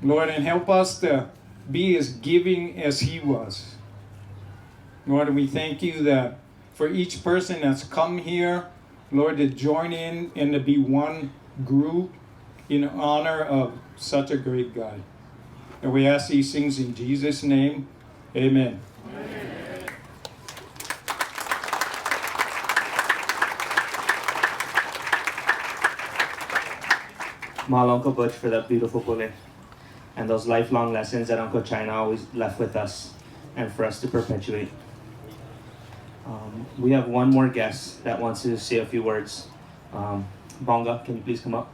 Lord, and help us to be as giving as he was. Lord, we thank you that for each person that's come here, Lord, to join in and to be one group in honor of such a great God. And we ask these things in Jesus' name. Amen. Mahalo, Uncle Butch, for that beautiful pule and those lifelong lessons that Uncle China always left with us and for us to perpetuate. We have one more guest that wants to say a few words. Bonga, can you please come up?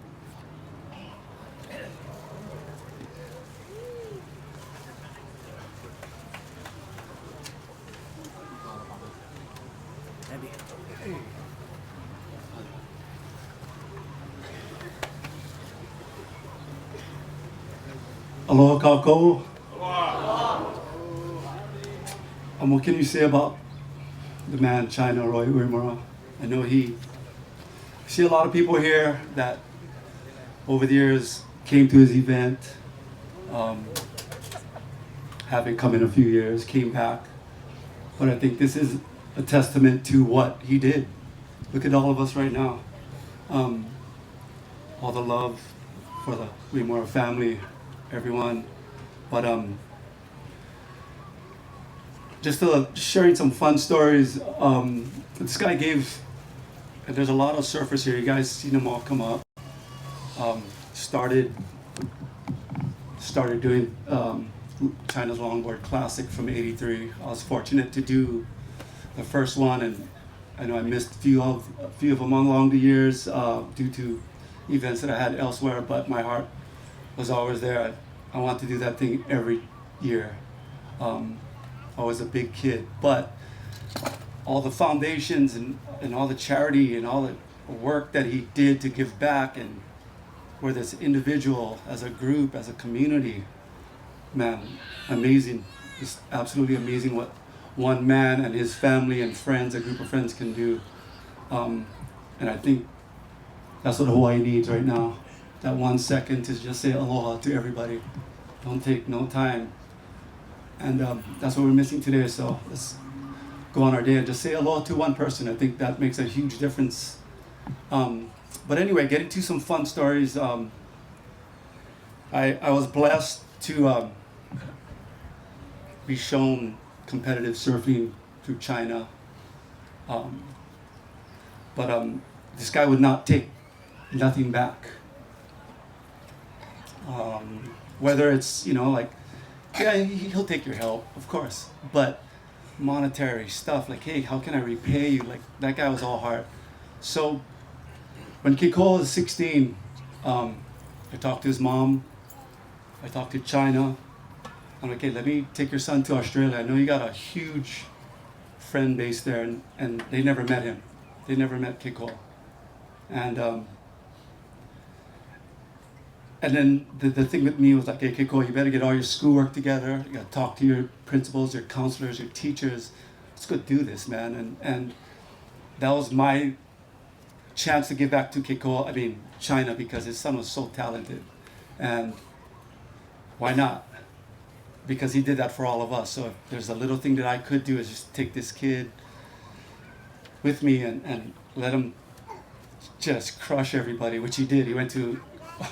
Aloha kako. What can you say about the man China Roy Uemura? I know I see a lot of people here that over the years came to his event, haven't come in a few years, came back. But I think this is a testament to what he did. Look at all of us right now. All the love for the Uemura family, everyone. But just sharing some fun stories. This guy gave, and there's a lot of surfers here. You guys seen them all come up. Started doing China's Longboard Classic from '83. I was fortunate to do the first one, and I know I missed a few of them along the years due to events that I had elsewhere. But my heart was always there. I want to do that thing every year. I was a big kid, but all the foundations and all the charity and all the work that he did to give back, and whether it's individual, as a group, as a community, man, amazing. It's absolutely amazing what one man and his family and friends, a group of friends, can do. And I think that's what Hawaii needs right now. That 1 second to just say aloha to everybody. Don't take no time. And that's what we're missing today. So let's go on our day and just say aloha to one person. I think that makes a huge difference. But anyway, getting to some fun stories. I was blessed to be shown competitive surfing through China. But this guy would not take nothing back. Whether it's, yeah, he'll take your help, of course, but monetary stuff, like, hey, how can I repay you? Like, that guy was all heart. So when KeyHole was 16, I talked to his mom, I talked to China. I'm like, hey, let me take your son to Australia. I know you got a huge friend base there, and they never met him. They never met KeyHole. And then the thing with me was like, hey, KeyHole, you better get all your schoolwork together. You got to talk to your principals, your counselors, your teachers. Let's go do this, man. And that was my chance to give back to China, because his son was so talented. And why not? Because he did that for all of us. So if there's a little thing that I could do, is just take this kid with me and let him just crush everybody, which he did. He went to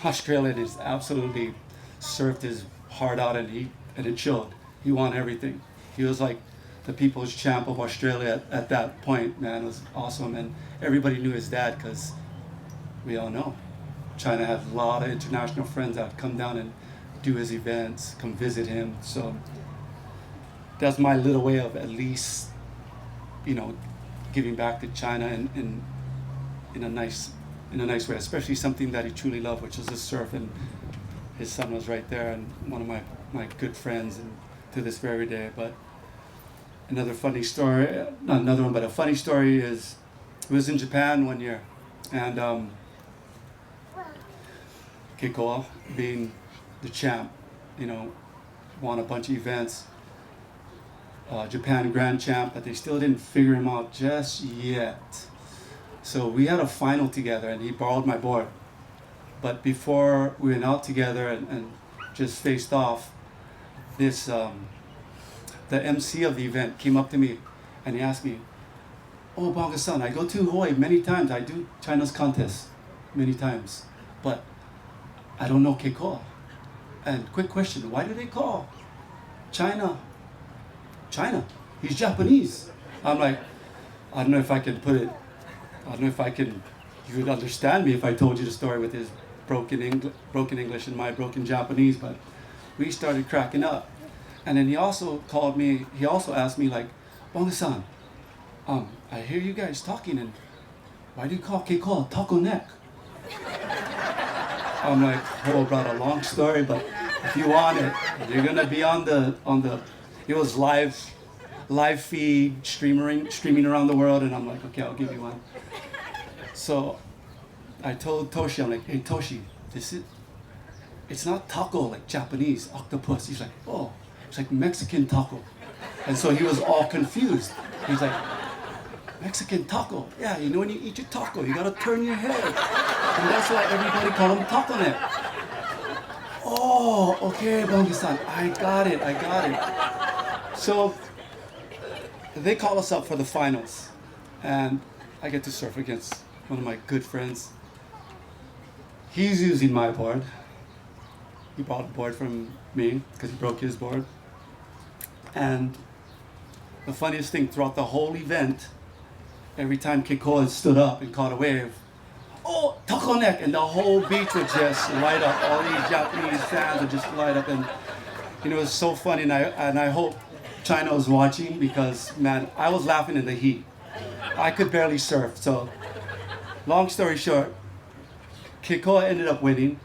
Australia and just absolutely surfed his heart out, and it showed. He won everything. He was like the people's champ of Australia at that point, man. It was awesome. And everybody knew his dad, because we all know China had a lot of international friends that would come down and do his events, come visit him. So that's my little way of at least, giving back to China in a nice way, especially something that he truly loved, which was the surf. And his son was right there, and one of my good friends, and to this very day. But another funny story, not another one, but a funny story is, I was in Japan one year, and KeyHole, being the champ, won a bunch of events. Japan Grand Champ, but they still didn't figure him out just yet. So we had a final together and he borrowed my board. But before we went out together and just faced off, the MC of the event came up to me and he asked me, "Oh, Bonga-san, I go to Hawaii many times. I do China's contests many times, but I don't know keikoa. And quick question, why do they call China? He's Japanese." I'm like, I don't know if I can put it, I don't know if you would understand me if I told you the story with his broken English and my broken Japanese, but we started cracking up. And then he also asked me like, "Bonga-san, I hear you guys talking, and why do you call keikoa taco neck?" I'm like, "Oh, brother, long story, but if you want it, you're gonna be on the, it was live feed, streaming around the world," and I'm like, "Okay, I'll give you one." So I told Toshi, I'm like, "Hey Toshi, it's not taco like Japanese, octopus." He's like, "Oh, it's like Mexican taco." And so he was all confused. He's like, "Mexican taco? Yeah, you know when you eat your taco, you gotta turn your head. And that's why everybody call him taco neck." "Oh, okay, Bongi-san, I got it. So they call us up for the finals, and I get to surf against one of my good friends. He's using my board. He bought a board from me because he broke his board. And the funniest thing, throughout the whole event, every time keikoa stood up and caught a wave, "Oh, taco neck!" and the whole beach would just light up. All these Japanese fans would just light up, and it was so funny. And I hope China was watching, because man, I was laughing in the heat. I could barely surf. So, long story short, keikoa ended up winning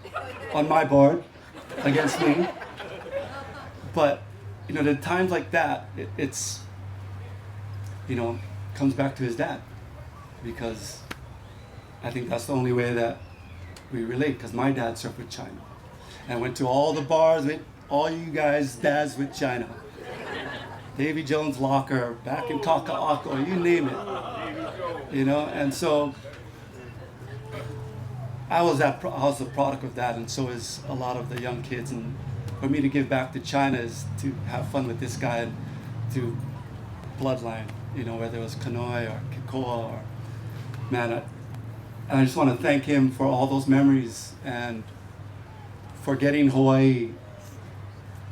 on my board against me. But the times like that, it's comes back to his dad, because I think that's the only way that we relate, because my dad surfed with China and went to all the bars with all you guys' dads with China. Davy Jones' Locker, back in Kaka'ako, you name it. And so I was the product of that, and so is a lot of the young kids. And for me to give back to China is to have fun with this guy and to bloodline, whether it was Kanoi or keikoa or, man, I just want to thank him for all those memories and for getting Hawaii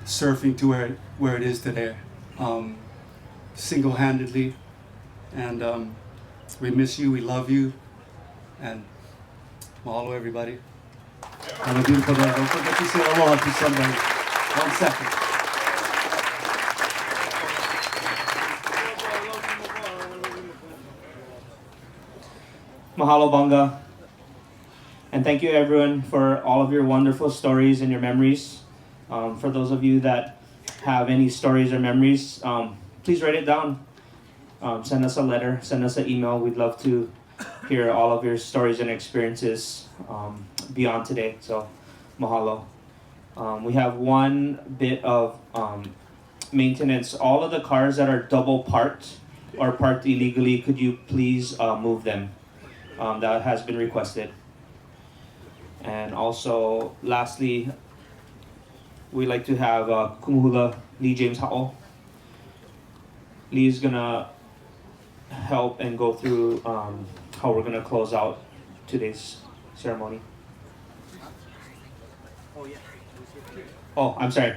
surfing to where it is today, single-handedly. And we miss you, we love you, and mahalo everybody. Have a beautiful day. Don't forget to say aloha to somebody. 1 second. Mahalo, Bonga. And thank you, everyone, for all of your wonderful stories and your memories. For those of you that have any stories or memories, please write it down. Send us a letter, send us an email. We'd love to hear all of your stories and experiences beyond today. So, mahalo. We have one bit of maintenance. All of the cars that are double parked or parked illegally, could you please move them? That has been requested. And also, lastly, we like to have Kumuhula Lee James Ha'o. Lee is gonna help and go through how we're gonna close out today's ceremony. Oh, I'm sorry.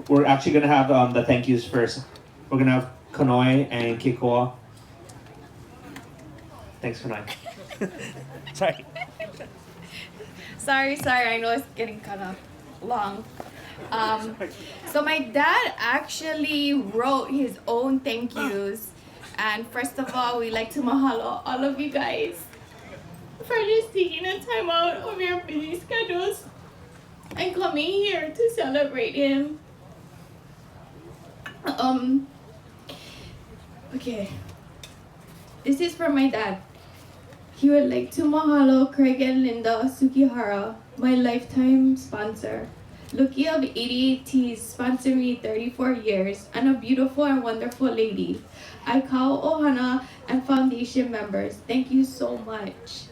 We're actually gonna have the thank yous first. We're gonna have Kanoi and Keikoa. Thanks, Kanoi. Sorry. Sorry, I know it's getting kind of long. So my dad actually wrote his own thank yous. And first of all, we'd like to mahalo all of you guys for just taking the time out of your busy schedules and coming here to celebrate him. Okay. This is for my dad. He would like to mahalo Craig and Linda Sukihara, my lifetime sponsor, Lucky of 88T's sponsored me 34 years, and a beautiful and wonderful lady. Aikau Ohana and Foundation members, thank you so much.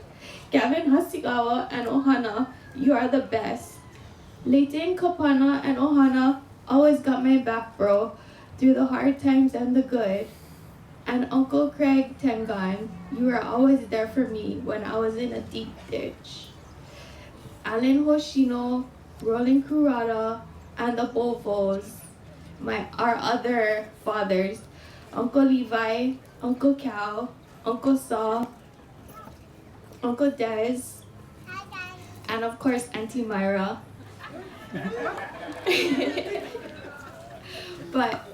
Gavin Hasigawa and Ohana, you are the best. Leighton Kapana and Ohana always got my back, bro, through the hard times and the good. And Uncle Craig Tengan, you were always there for me when I was in a deep ditch. Alan Hoshino, Roland Kurata, and the Bovos, our other fathers, Uncle Levi, Uncle Cal, Uncle Saul, Uncle Des, and of course Auntie Myra. But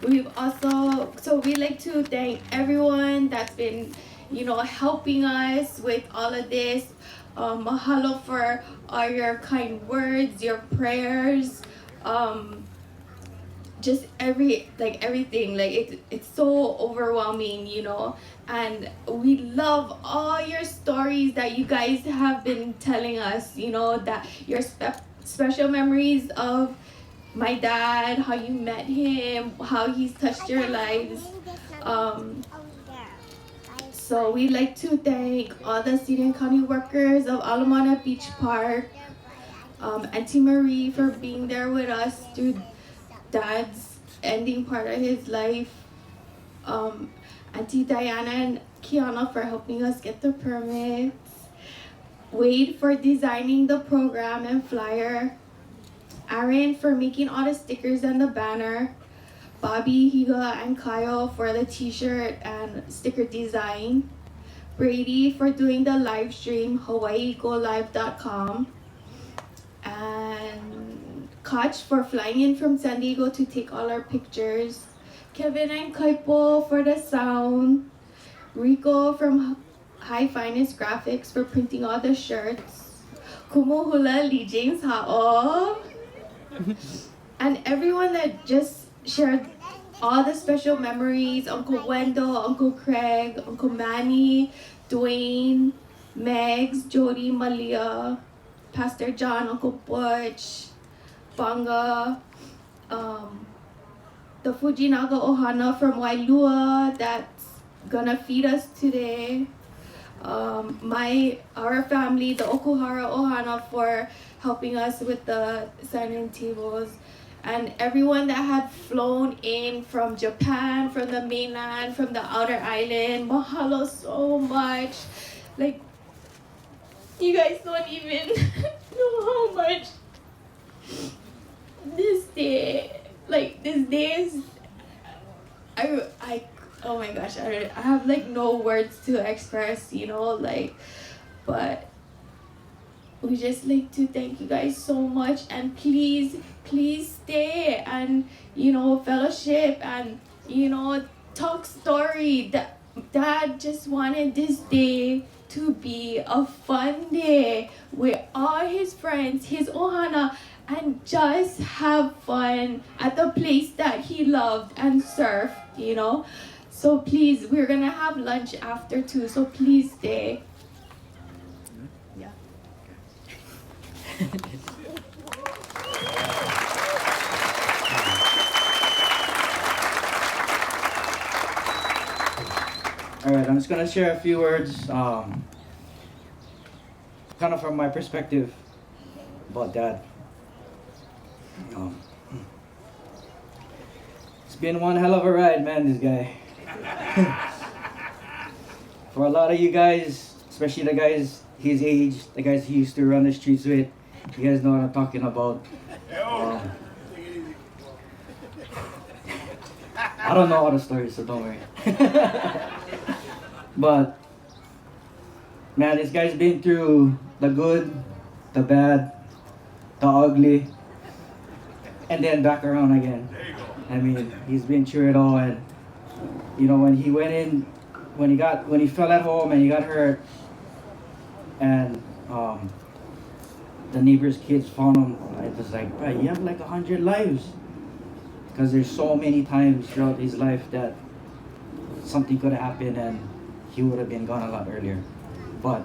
we've also, so we like to thank everyone that's been, helping us with all of this. Mahalo for all your kind words, your prayers, just everything. Like it's so overwhelming, and we love all your stories that you guys have been telling us, that your special memories of my dad, how you met him, how he's touched your lives. So we'd like to thank all the city and county workers of Ala Moana Beach Park, Auntie Marie for being there with us through Dad's ending part of his life, Auntie Diana and Kiana for helping us get the permits, Wade for designing the program and flyer, Aaron for making all the stickers and the banner, Bobby, Higa, and Kyle for the t-shirt and sticker design, Brady for doing the live stream, HawaiiGoLive.com, and Koch for flying in from San Diego to take all our pictures, Kevin and Kaipo for the sound, Rico from High Finest Graphics for printing all the shirts, Kumuhula Lee James Ha'o, and everyone that just shared all the special memories, Uncle Wendell, Uncle Craig, Uncle Manny, Dwayne, Megs, Jody, Malia, Pastor John, Uncle Butch, Banga, the Fujinaga Ohana from Wailua that's gonna feed us today, our family, the Okuhara Ohana, for helping us with the signing tables, and everyone that had flown in from Japan, from the mainland, from the outer island. Mahalo so much. Like, you guys don't even know how much this day is, oh my gosh, I have like no words to express, but we just like to thank you guys so much, and please stay and fellowship and talk story. Dad just wanted this day to be a fun day with all his friends, his ohana, and just have fun at the place that he loved and surf, So please, we're gonna have lunch after too, so please stay. Yeah. Alright, I'm just gonna share a few words, kind of from my perspective about Dad. It's been one hell of a ride, man, this guy. For a lot of you guys, especially the guys his age, the guys he used to run the streets with, you guys know what I'm talking about. I don't know all the stories, so don't worry. But, man, this guy's been through the good, the bad, the ugly, and then back around again. I mean, he's been through it all, and when he went in, when he fell at home and he got hurt, and the neighbor's kids found him, it was like, bro, you have like 100 lives, because there's so many times throughout his life that something could have happened and he would have been gone a lot earlier. But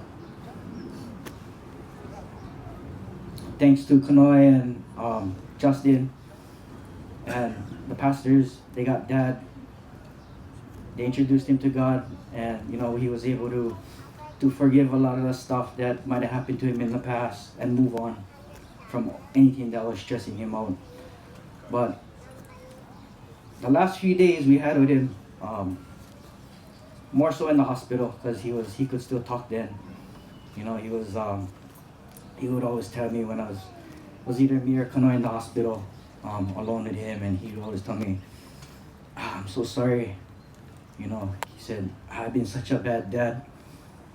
thanks to Kanoy and Justin and the pastors, they got Dad. They introduced him to God, and you know, he was able to forgive a lot of the stuff that might have happened to him in the past and move on from anything that was stressing him out. But the last few days we had with him, more so in the hospital, because he could still talk then. You know, he would always tell me when I was either me or Kanoy in the hospital, alone with him, and he would always tell me, I'm so sorry. You know, he said, I've been such a bad dad.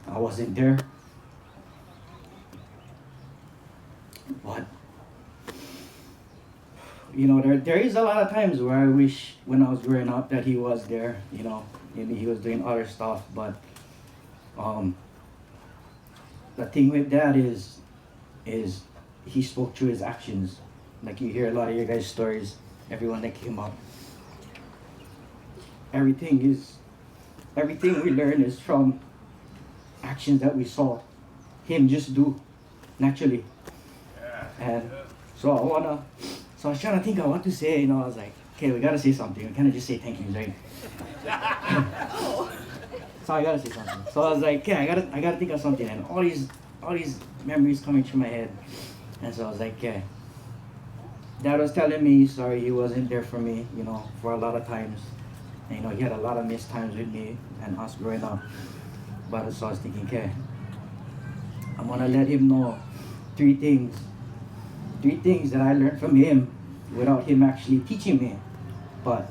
I wasn't there. But, you know, there is a lot of times where I wish when I was growing up that he was there, you know, maybe he was doing other stuff, but the thing with Dad is he spoke through his actions. Like you hear a lot of your guys' stories, everyone that came up. Everything we learn is from actions that we saw him just do naturally. And so I was trying to think of what to say, you know, I was like, okay, we gotta say something. We can't just say thank you, right? So I gotta say something. So I was like, okay, I gotta think of something, and all these memories coming through my head. And so I was like, okay. Dad was telling me sorry he wasn't there for me, you know, for a lot of times. And, you know, he had a lot of missed times with me and us growing up. But so I was thinking, okay, I'm gonna let him know three things that I learned from him without him actually teaching me, but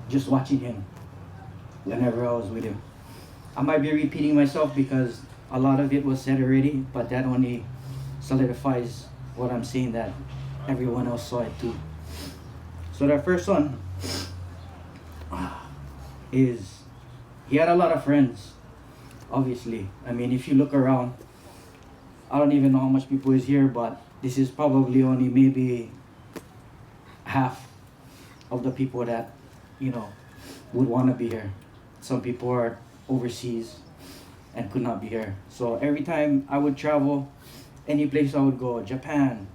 just watching him whenever I was with him. I might be repeating myself because a lot of it was said already, but that only solidifies what I'm saying, that everyone else saw it too. So the first one is he had a lot of friends, obviously. I mean, if you look around, I don't even know how much people is here, but this is probably only maybe half of the people that, you know, would want to be here. Some people are overseas and could not be here. So every time I would travel, any place I would go, Japan,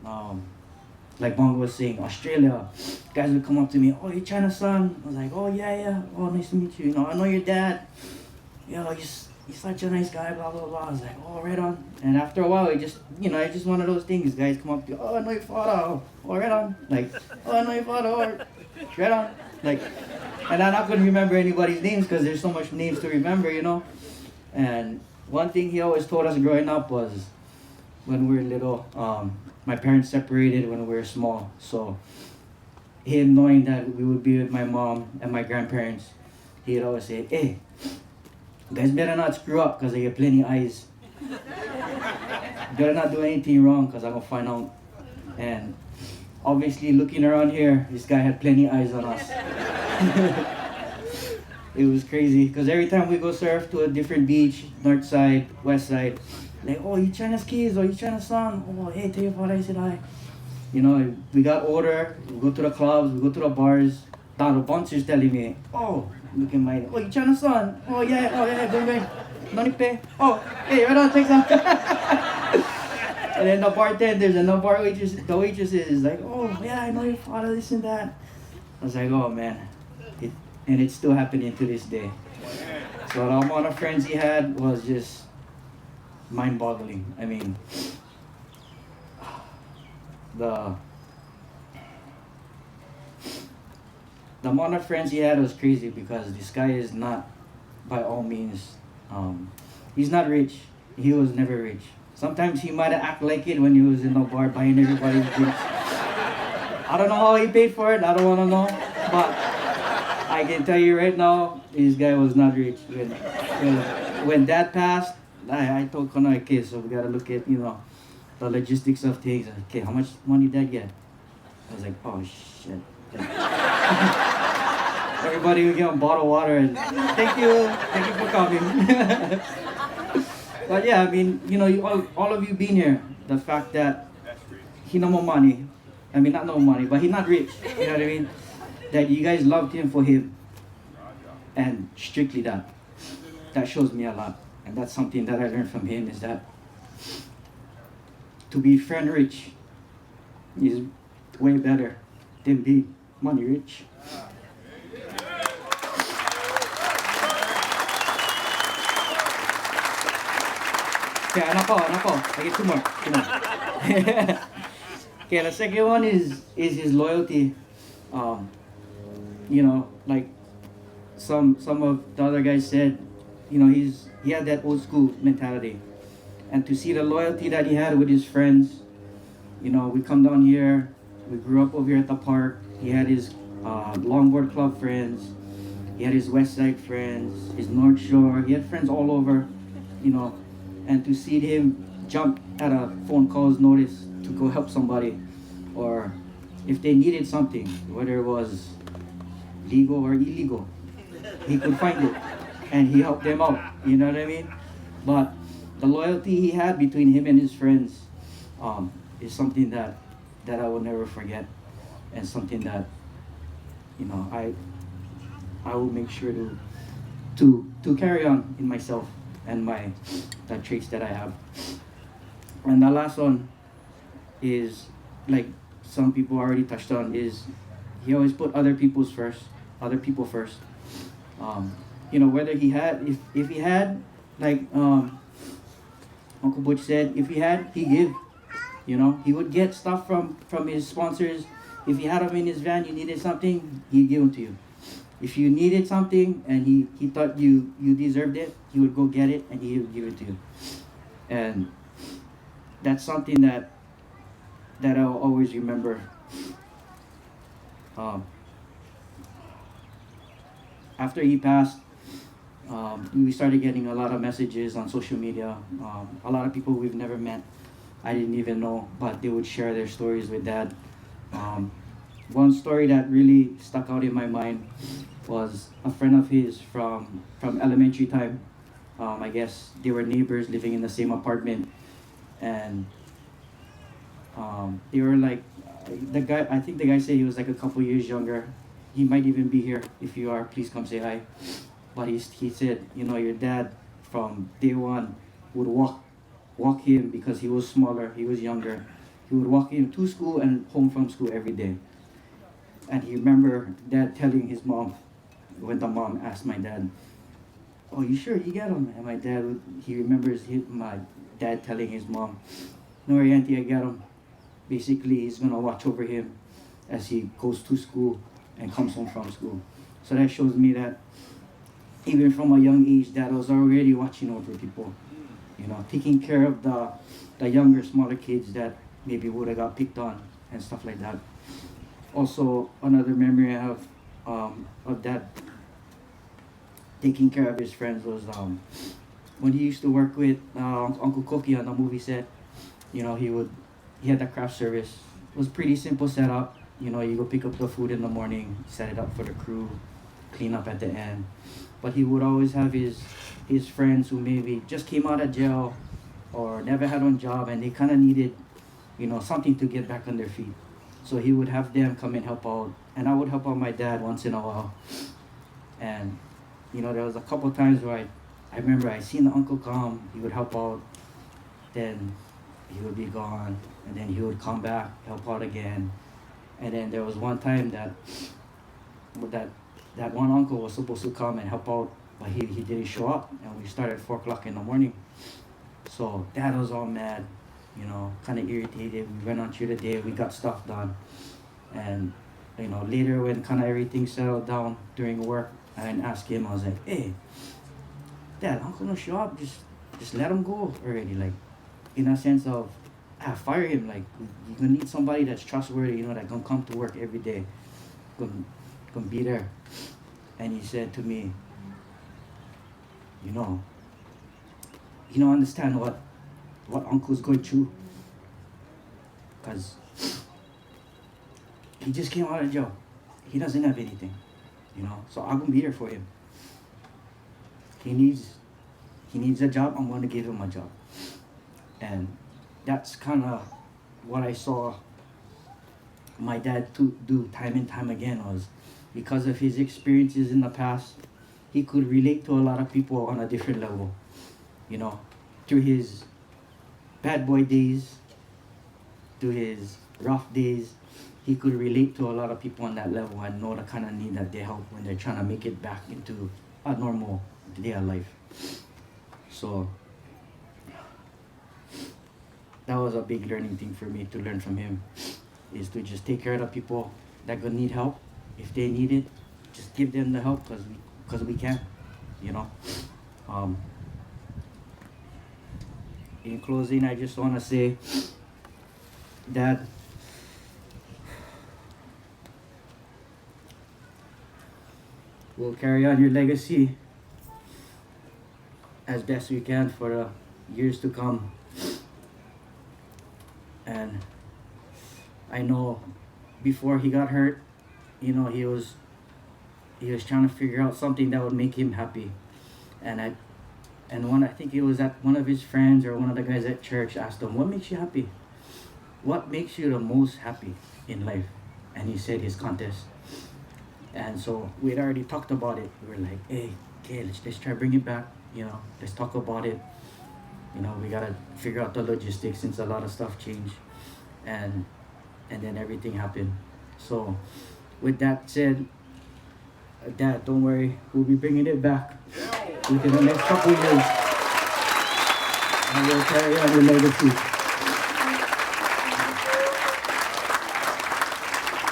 like Bongo was saying, Australia, guys would come up to me, oh, you're China's son? I was like, oh, yeah, oh, nice to meet you. You know, I know your dad. You know, he's such a nice guy, blah, blah, blah. I was like, oh, right on. And after a while, it's just one of those things. Guys come up to you, oh, I know your father. Oh, right on. Like, oh, I know your father. Oh, right on. Like, and I'm not going to remember anybody's names because there's so much names to remember, you know. And one thing he always told us growing up was when we were little, my parents separated when we were small. So him knowing that we would be with my mom and my grandparents, he'd always say, hey, you guys better not screw up because I get plenty eyes. Better not do anything wrong because I'm going to find out. And obviously looking around here, this guy had plenty eyes on us. It was crazy because every time we go surf to a different beach, north side, west side, like, oh, you China's kids, or you China's son, oh, hey, tell your father I said hi. You know, we got older, we go to the clubs, we go to the bars. Now the bouncers telling me, oh, look at my, oh, you China's son, oh yeah, bang, no need pay, oh, hey, right on, take some. And then the bartenders and the waitresses is like, oh, yeah, I know your father, this and that. I was like, oh, man. And it's still happening to this day. So the amount of friends he had was just mind-boggling. I mean, the amount of friends he had was crazy because this guy is not, by all means, he's not rich. He was never rich. Sometimes he might have acted like it when he was in the bar buying everybody's drinks. I don't know how he paid for it. I don't want to know. But I can tell you right now, this guy was not rich. When Dad passed, I told Connor, okay, so we got to look at, you know, the logistics of things. Okay, how much money did Dad get? I was like, oh, shit. Everybody would get a bottle of water and thank you for coming. But yeah, I mean, you know, all of you being here, the fact that he no more money, I mean, not no money, but he's not rich, you know what I mean? That you guys loved him for him, and strictly that shows me a lot. And that's something that I learned from him, is that to be friend rich is way better than be money rich. Okay, I get two more. Okay, the second one is his loyalty. You know, like some of the other guys said, you know, he had that old school mentality. And to see the loyalty that he had with his friends, you know, we come down here, we grew up over here at the park. He had his longboard club friends, he had his West Side friends, his North Shore, he had friends all over, you know. And to see him jump at a phone call's notice to go help somebody, or if they needed something, whether it was legal or illegal, he could find it and he helped them out, you know what I mean? But the loyalty he had between him and his friends is something that I will never forget, and something that, you know, I will make sure to carry on in myself and the traits that I have. And the last one is, like some people already touched on, is he always put other people first. You know, whether he had, if he had, like Uncle Butch said, if he had, he give. You know, he would get stuff from his sponsors. If he had them in his van, you needed something, he'd give them to you. If you needed something and he thought you deserved it, he would go get it and he would give it to you. And that's something that I'll always remember. After he passed, we started getting a lot of messages on social media. A lot of people we've never met, I didn't even know, but they would share their stories with Dad. One story that really stuck out in my mind was a friend of his from elementary time. I guess they were neighbors living in the same apartment, and they were like, I think the guy said he was like a couple years younger. He might even be here. If you are, please come say hi. But he said, you know, your dad from day one would walk him, because he was smaller, he was younger. He would walk him to school and home from school every day. And he remember Dad telling his mom, when the mom asked my dad, "Oh, you sure you get him?" And my dad, he remembers my dad telling his mom, "No worry, Auntie, I get him." Basically, he's gonna watch over him as he goes to school and comes home from school. So that shows me that even from a young age, Dad was already watching over people, you know, taking care of the younger, smaller kids that maybe would have got picked on and stuff like that. Also, another memory I have of Dad taking care of his friends was when he used to work with Uncle Koki on the movie set. You know, he had the craft service. It was pretty simple setup. You know, you go pick up the food in the morning, set it up for the crew, clean up at the end. But he would always have his friends who maybe just came out of jail or never had a job, and they kind of needed, you know, something to get back on their feet. So he would have them come and help out, and I would help out my dad once in a while. And, you know, there was a couple times where I remember I seen the uncle come, he would help out, then he would be gone, and then he would come back, help out again. And then there was one time that one uncle was supposed to come and help out, but he didn't show up, and we started at 4 o'clock in the morning. So Dad was all mad, you know, kind of irritated. We went on through the day, we got stuff done. And, you know, later when kind of everything settled down during work, I asked him, I was like, "Hey, Dad, Uncle don't show up, just let him go already." Like, in a sense of, fire him. Like, you're gonna need somebody that's trustworthy, you know, that gonna come to work every day, gonna be there. And he said to me, you don't understand what Uncle's going through, because he just came out of jail. He doesn't have anything, you know, so I'm gonna be there for him. He needs a job, I'm gonna give him a job. And that's kind of what I saw my dad do time and time again. Was because of his experiences in the past, he could relate to a lot of people on a different level. You know, through his bad boy days, through his rough days, he could relate to a lot of people on that level and know the kind of need that they help when they're trying to make it back into a normal day of life. So that was a big learning thing for me to learn from him, is to just take care of the people that could need help. If they need it, just give them the help because we can, you know. In closing, I just want to say that we'll carry on your legacy as best we can for the years to come. And I know before he got hurt, you know, he was trying to figure out something that would make him happy. I think it was that one of his friends or one of the guys at church asked him, what makes you happy? What makes you the most happy in life? And he said his contest. And so we'd already talked about it. We were like, hey, okay, let's try to bring it back. You know, let's talk about it. You know, we gotta figure out the logistics since a lot of stuff changed. And then everything happened. So with that said, Dad, don't worry, we'll be bringing it back within the next couple of years. And we'll carry on your legacy.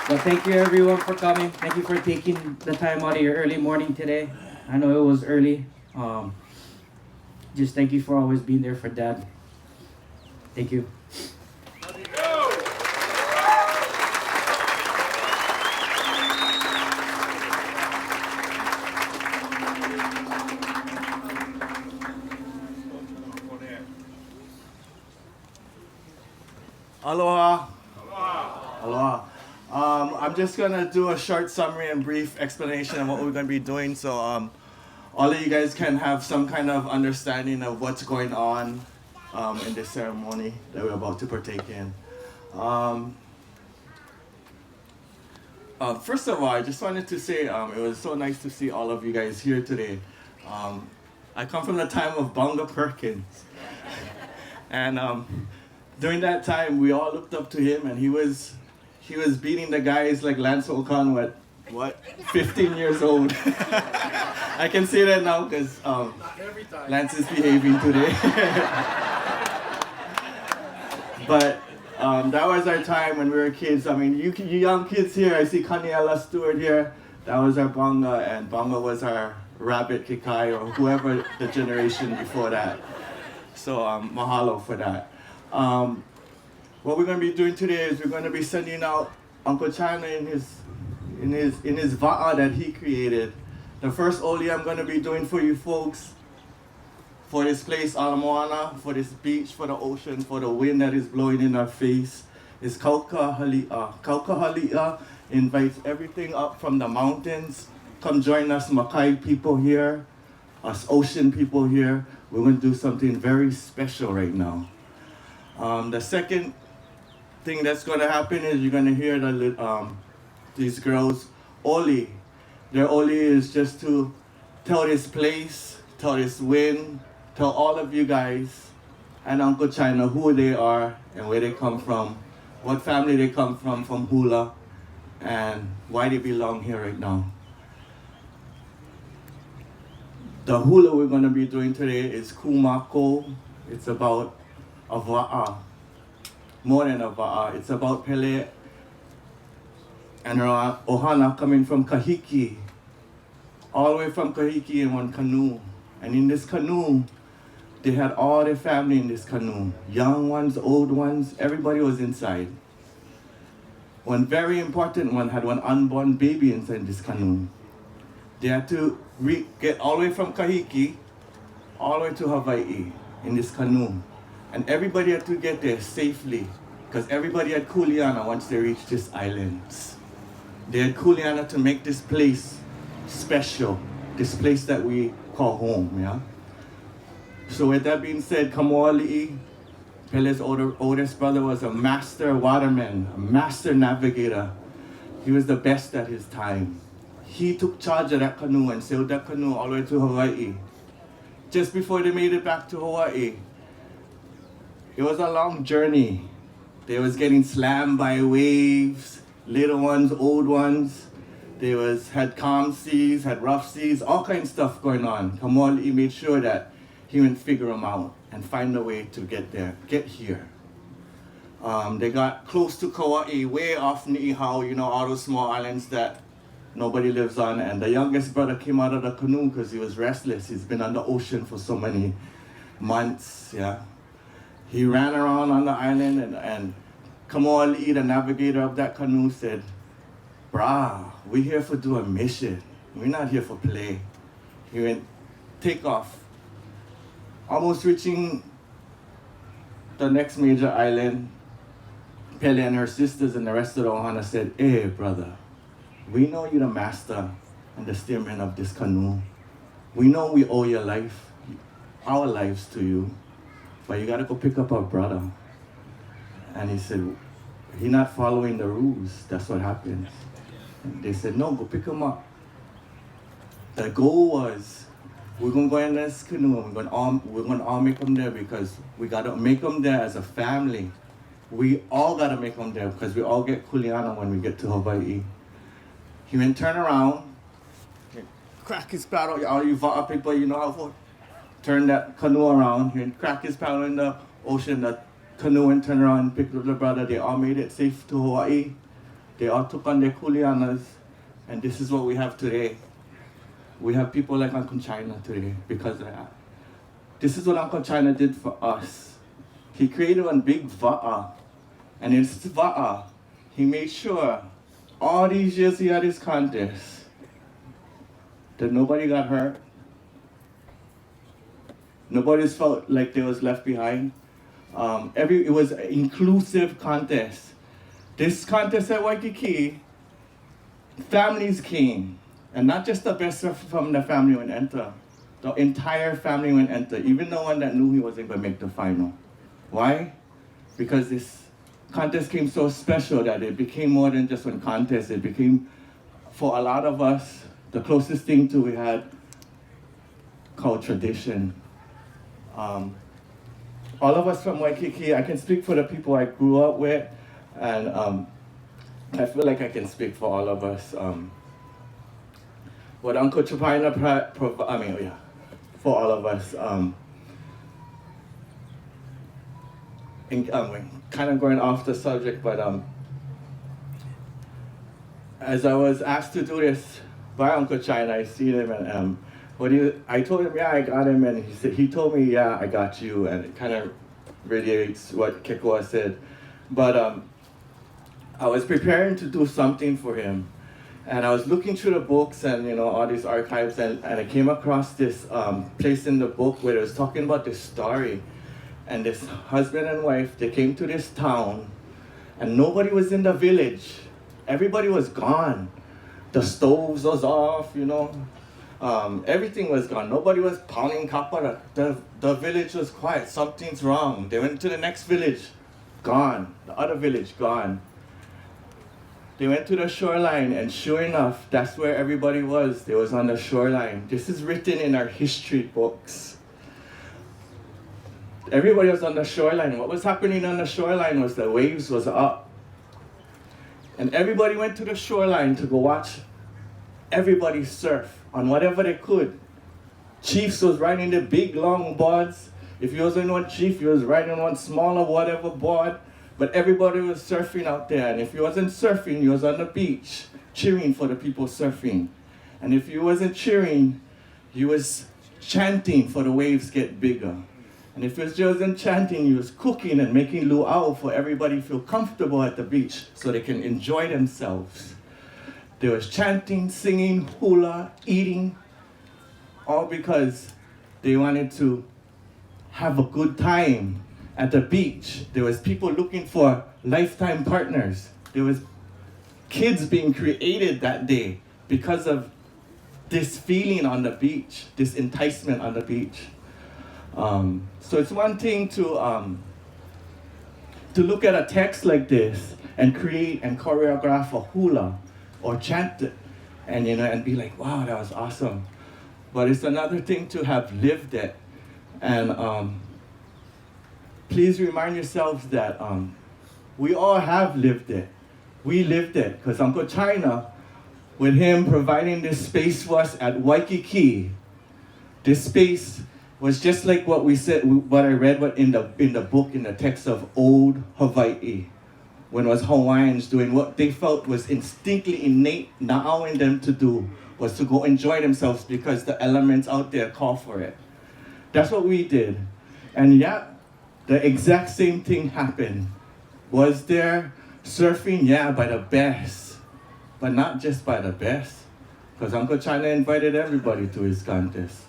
But thank you everyone for coming. Thank you for taking the time out of your early morning today. I know it was early. Just thank you for always being there for Dad. Thank you. Aloha. Aloha. I'm just gonna do a short summary and brief explanation of what we're gonna be doing, so all of you guys can have some kind of understanding of what's going on in this ceremony that we're about to partake in. First of all, I just wanted to say it was so nice to see all of you guys here today. I come from the time of Bonga Perkins, and during that time, we all looked up to him, and he was beating the guys like Lance Okan, what, 15 years old. I can say that now because Lance is behaving today. But that was our time when we were kids. I mean, you young kids here, I see Kaniela Stewart here. That was our Bonga, and Bonga was our Rabbit Kikai, or whoever the generation before that. So mahalo for that. What we're going to be doing today is we're going to be sending out Uncle China in his va'a that he created. The first oli I'm going to be doing for you folks, for this place, Ala Moana, for this beach, for the ocean, for the wind that is blowing in our face, is Kauka Hali'a. Kauka Hali'a invites everything up from the mountains. Come join us Makai people here, us ocean people here. We're going to do something very special right now. The second thing that's going to happen is you're going to hear these girls oli. Their oli is just to tell this place, tell this wind, tell all of you guys and Uncle China who they are and where they come from, what family they come from Hula, and why they belong here right now. The hula we're going to be doing today is kumako. It's about a va'a, more than a va'a. It's about Pele and her ohana coming from Kahiki, all the way from Kahiki in one canoe. And in this canoe, they had all their family in this canoe. Young ones, old ones, everybody was inside. One very important one had one unborn baby inside this canoe. They had to get all the way from Kahiki, all the way to Hawaii in this canoe. And everybody had to get there safely, because everybody had kuleana once they reached this islands. They had kuleana to make this place special, this place that we call home, yeah? So with that being said, Kamoali'i, Pele's oldest brother, was a master waterman, a master navigator. He was the best at his time. He took charge of that canoe and sailed that canoe all the way to Hawaii. Just before they made it back to Hawaii, it was a long journey. They was getting slammed by waves, little ones, old ones. They had calm seas, had rough seas, all kinds of stuff going on. Kamali made sure that he would figure them out and find a way to get here. They got close to Kauai, way off Ni'ihau, you know, all those small islands that nobody lives on. And the youngest brother came out of the canoe because he was restless. He's been on the ocean for so many months, yeah. He ran around on the island and Kamali, the navigator of that canoe, said, "Brah, we're here for do a mission. We're not here for play." He went take off. Almost reaching the next major island, Pele and her sisters and the rest of the ohana said, "Hey, brother, we know you're the master and the steerman of this canoe. We know we owe your life, our lives to you, but you gotta go pick up our brother." And he said, "He's not following the rules. That's what happens." And they said, "No, go pick him up." The goal was, we're gonna go in this canoe and we're gonna all make them there because we gotta make them there as a family. We all gotta make them there because we all get kuleana when we get to Hawaii. He went turn around, crack his paddle. All you Va'a people, you know how to turn that canoe around. He went crack his paddle in the ocean. The canoe went turn around and picked up the brother. They all made it safe to Hawaii. They all took on their kuleanas, and this is what we have today. We have people like Uncle China today because of that. This is what Uncle China did for us. He created one big va'a, and in this va'a, he made sure all these years he had his contest that nobody got hurt. Nobody's felt like they was left behind. It was an inclusive contest. This contest at Waikiki, families came, and not just the best from the family went enter. The entire family went enter, even the one that knew he wasn't going to make the final. Why? Because this contest came so special that it became more than just one contest. It became, for a lot of us, the closest thing to we had called tradition. All of us from Waikiki, I can speak for the people I grew up with, and I feel like I can speak for all of us. What Uncle Chapina for all of us. Kind of going off the subject, but as I was asked to do this by Uncle China, I see him and I told him, yeah, I got him, and he told me, yeah, I got you, and it kind of radiates what Kekoa said. But I was preparing to do something for him, and I was looking through the books and all these archives, and I came across this place in the book where it was talking about this story, and this husband and wife, they came to this town, and nobody was in the village. Everybody was gone. The stoves was off, everything was gone. Nobody was pounding kapara. The village was quiet. Something's wrong. They went to the next village, gone. The other village, gone. They went to the shoreline, and sure enough, that's where everybody was. They was on the shoreline. This is written in our history books. Everybody was on the shoreline. What was happening on the shoreline was the waves was up. And everybody went to the shoreline to go watch everybody surf on whatever they could. Chiefs was riding the big long boards. If you wasn't one chief, you was riding one smaller whatever board. But everybody was surfing out there. And if you wasn't surfing, you was on the beach cheering for the people surfing. And if you wasn't cheering, you was chanting for the waves get bigger. And if you wasn't chanting, you was cooking and making luau for everybody to feel comfortable at the beach so they can enjoy themselves. There was chanting, singing, hula, eating, all because they wanted to have a good time at the beach. There was people looking for lifetime partners. There was kids being created that day because of this feeling on the beach, this enticement on the beach. So it's one thing to look at a text like this and create and choreograph a hula or chant it and be like, wow, that was awesome. But it's another thing to have lived it. And please remind yourselves that We all have lived it. We lived it, because Uncle China, with him providing this space for us at Waikiki, this space was just like what we said, what I read in the book, in the text of Old Hawaii, when it was Hawaiians doing what they felt was instinctively innate now in them to do, was to go enjoy themselves because the elements out there call for it. That's what we did. And yeah, the exact same thing happened. Was there surfing? Yeah, by the best. But not just by the best, because Uncle China invited everybody to his contest.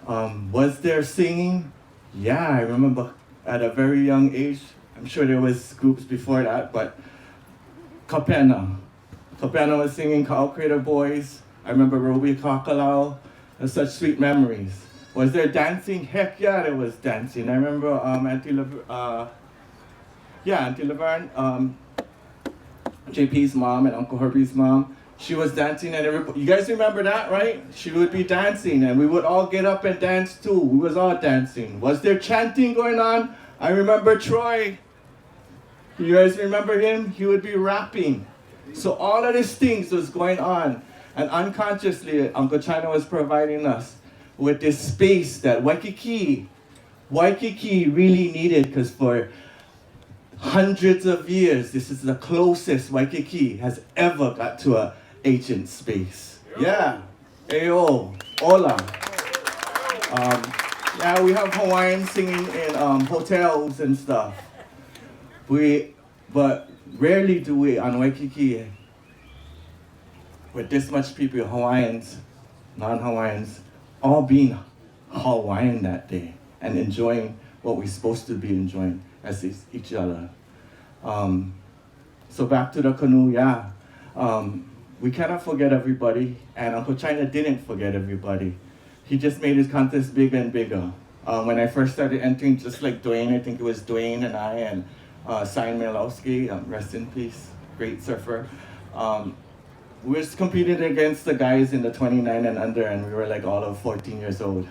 Was there singing? Yeah, I remember at a very young age, I'm sure there was groups before that, but Kapena was singing Ka'au Crater Boys. I remember Roby Kakalau. There's such sweet memories. Was there dancing? Heck yeah, there was dancing. I remember Auntie Laverne, JP's mom and Uncle Herbie's mom, she was dancing and everybody, you guys remember that, right? She would be dancing and we would all get up and dance too. We was all dancing. Was there chanting going on? I remember Troy. You guys remember him? He would be rapping. So all of these things was going on. And unconsciously, Uncle China was providing us with this space that Waikiki really needed, because for hundreds of years, this is the closest Waikiki has ever got to a ancient space. Yeah. Ayo. Ola. Yeah, we have Hawaiians singing in hotels and stuff. But rarely do we on Waikiki, with this much people, Hawaiians, non-Hawaiians, all being Hawaiian that day and enjoying what we're supposed to be enjoying as each other. So back to the canoe, yeah. We cannot forget everybody, and Uncle China didn't forget everybody. He just made his contest bigger and bigger. When I first started entering, just like Dwayne, I think it was Dwayne and I and Sign Milowski, rest in peace, great surfer. We were competing against the guys in the 29 and under, and we were like all of 14 years old.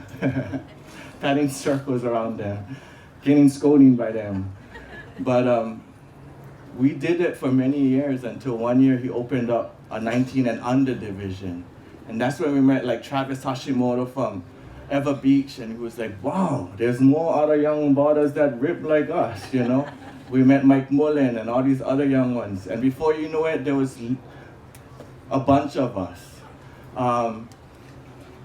Patting circles around them, getting scolding by them. But we did it for many years until one year he opened up a 19 and under division. And that's when we met like Travis Hashimoto from Ever Beach, and he was like, wow, there's more other young boarders that rip like us, you know? We met Mike Mullen and all these other young ones. And before you know it, there was a bunch of us.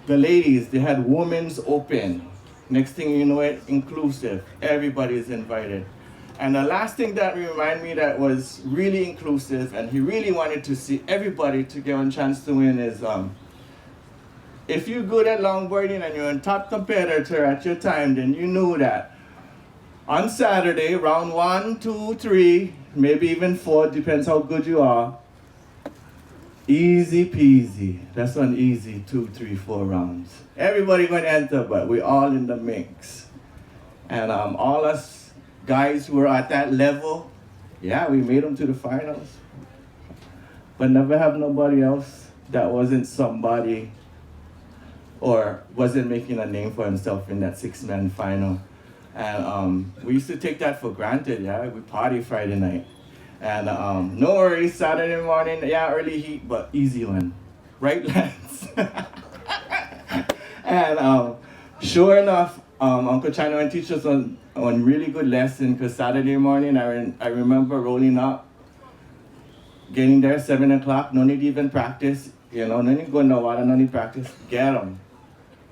The ladies, they had women's open. Next thing you know it, inclusive. Everybody is invited. And the last thing that reminded me that was really inclusive, and he really wanted to see everybody to get a chance to win, is if you're good at longboarding and you're a top competitor at your time, then you knew that on Saturday, round 1, 2, 3, maybe even 4, depends how good you are, easy peasy. That's an easy 2, 3, 4 rounds. Everybody gonna enter, but we're all in the mix. And all us guys who were at that level, yeah, we made them to the finals. But never have nobody else that wasn't somebody or wasn't making a name for himself in that 6-man final. And we used to take that for granted, yeah? We party Friday night. And no worries, Saturday morning, yeah, early heat, but easy one. Right, Lance? And sure enough, Uncle China went teach us on really good lesson, because Saturday morning, I remember rolling up, getting there 7 o'clock, no need to even practice, you know, no need to go in the water, no need to practice, get them.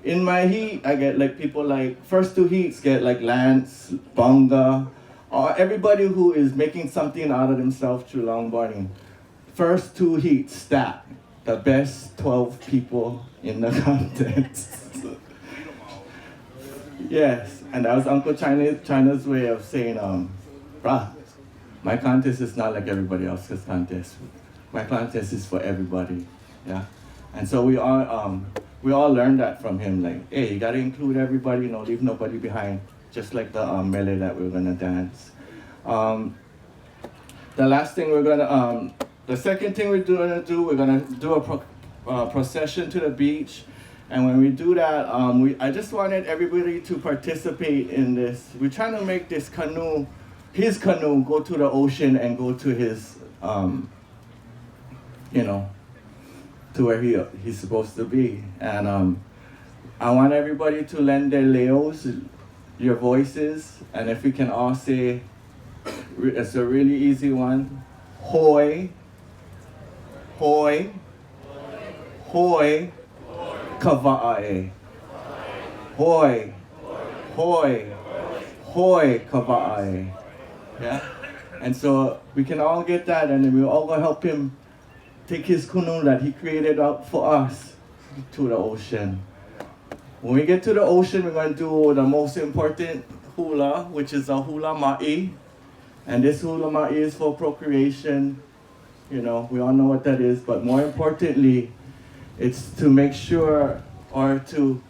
In my heat, I get like people like, first 2 heats get like Lance, Bonga, or everybody who is making something out of themselves through longboarding. First 2 heats stack, the best 12 people in the contest. Yes, and that was Uncle China's way of saying, bruh, my contest is not like everybody else's contest. My contest is for everybody, yeah? And so we all learned that from him, like, hey, you gotta include everybody, you know, leave nobody behind, just like the melee that we're gonna dance. The last thing we're gonna, the second thing we're gonna do a procession to the beach. And when we do that, I just wanted everybody to participate in this. We're trying to make this canoe his canoe, go to the ocean and go to his, you know, to where he's supposed to be. And I want everybody to lend their leos, your voices, and if we can all say, it's a really easy one, hoi, hoi, hoi, kava'ae. Hoi, hoi, hoi, kava'ae. Yeah? And so we can all get that, and then we'll all go help him take his canoe that he created out for us to the ocean. When we get to the ocean, we're going to do the most important hula, which is a hula ma'i. And this hula ma'i is for procreation. You know, we all know what that is, but more importantly, it's to make sure, or to,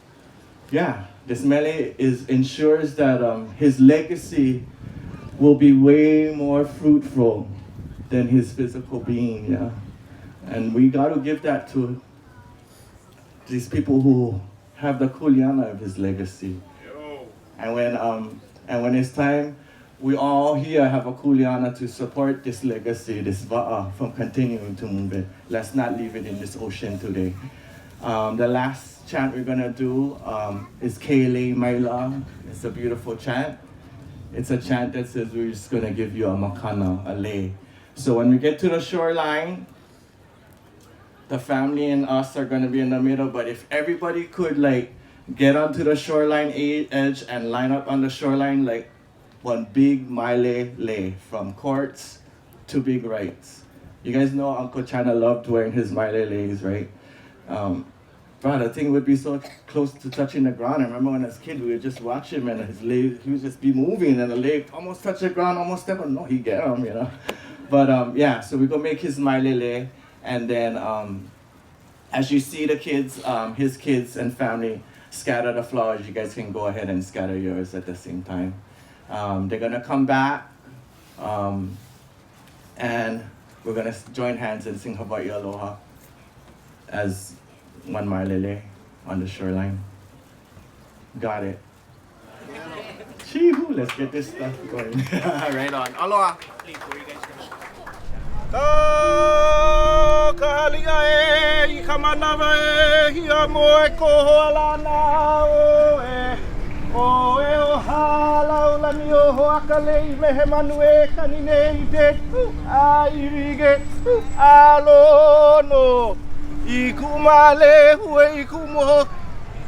yeah, this mele ensures that his legacy will be way more fruitful than his physical being, yeah. And we got to give that to these people who have the kuleana of his legacy. And when it's time, we all here have a kuleana to support this legacy, this va'a, from continuing to move it. Let's not leave it in this ocean today. The last chant we're gonna do is KeyHole Maila. It's a beautiful chant. It's a chant that says we're just gonna give you a makana, a lei. So when we get to the shoreline, the family and us are gonna be in the middle, but if everybody could like get onto the shoreline edge and line up on the shoreline like one big maile lei from courts to big rights. You guys know Uncle China loved wearing his maile leis, right? Bro, the thing would be so close to touching the ground. I remember when I was a kid, we would just watch him and his leg, he would just be moving and the leg almost touch the ground, almost step on, no, he get him, you know? But yeah, so we go make his maile lei. And then as you see the kids, his kids and family scatter the flowers, you guys can go ahead and scatter yours at the same time. They're gonna come back and we're gonna join hands and sing Hawaii Aloha as one maile on the shoreline. Got it. Chee-hoo, let's get this stuff going. Right on. Aloha. Kahalia e I kamanawa e hia mo e koho alana o e hala ulani o hoakale I mehe manu e kanine I te a irige alono I kumale hue I kumoho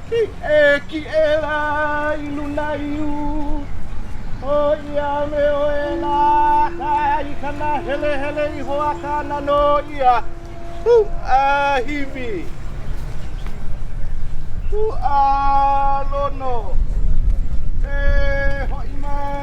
ki e la I luna iu o ia me o e la I kana hele hele I hoaka na no ia hivi alono hoi mai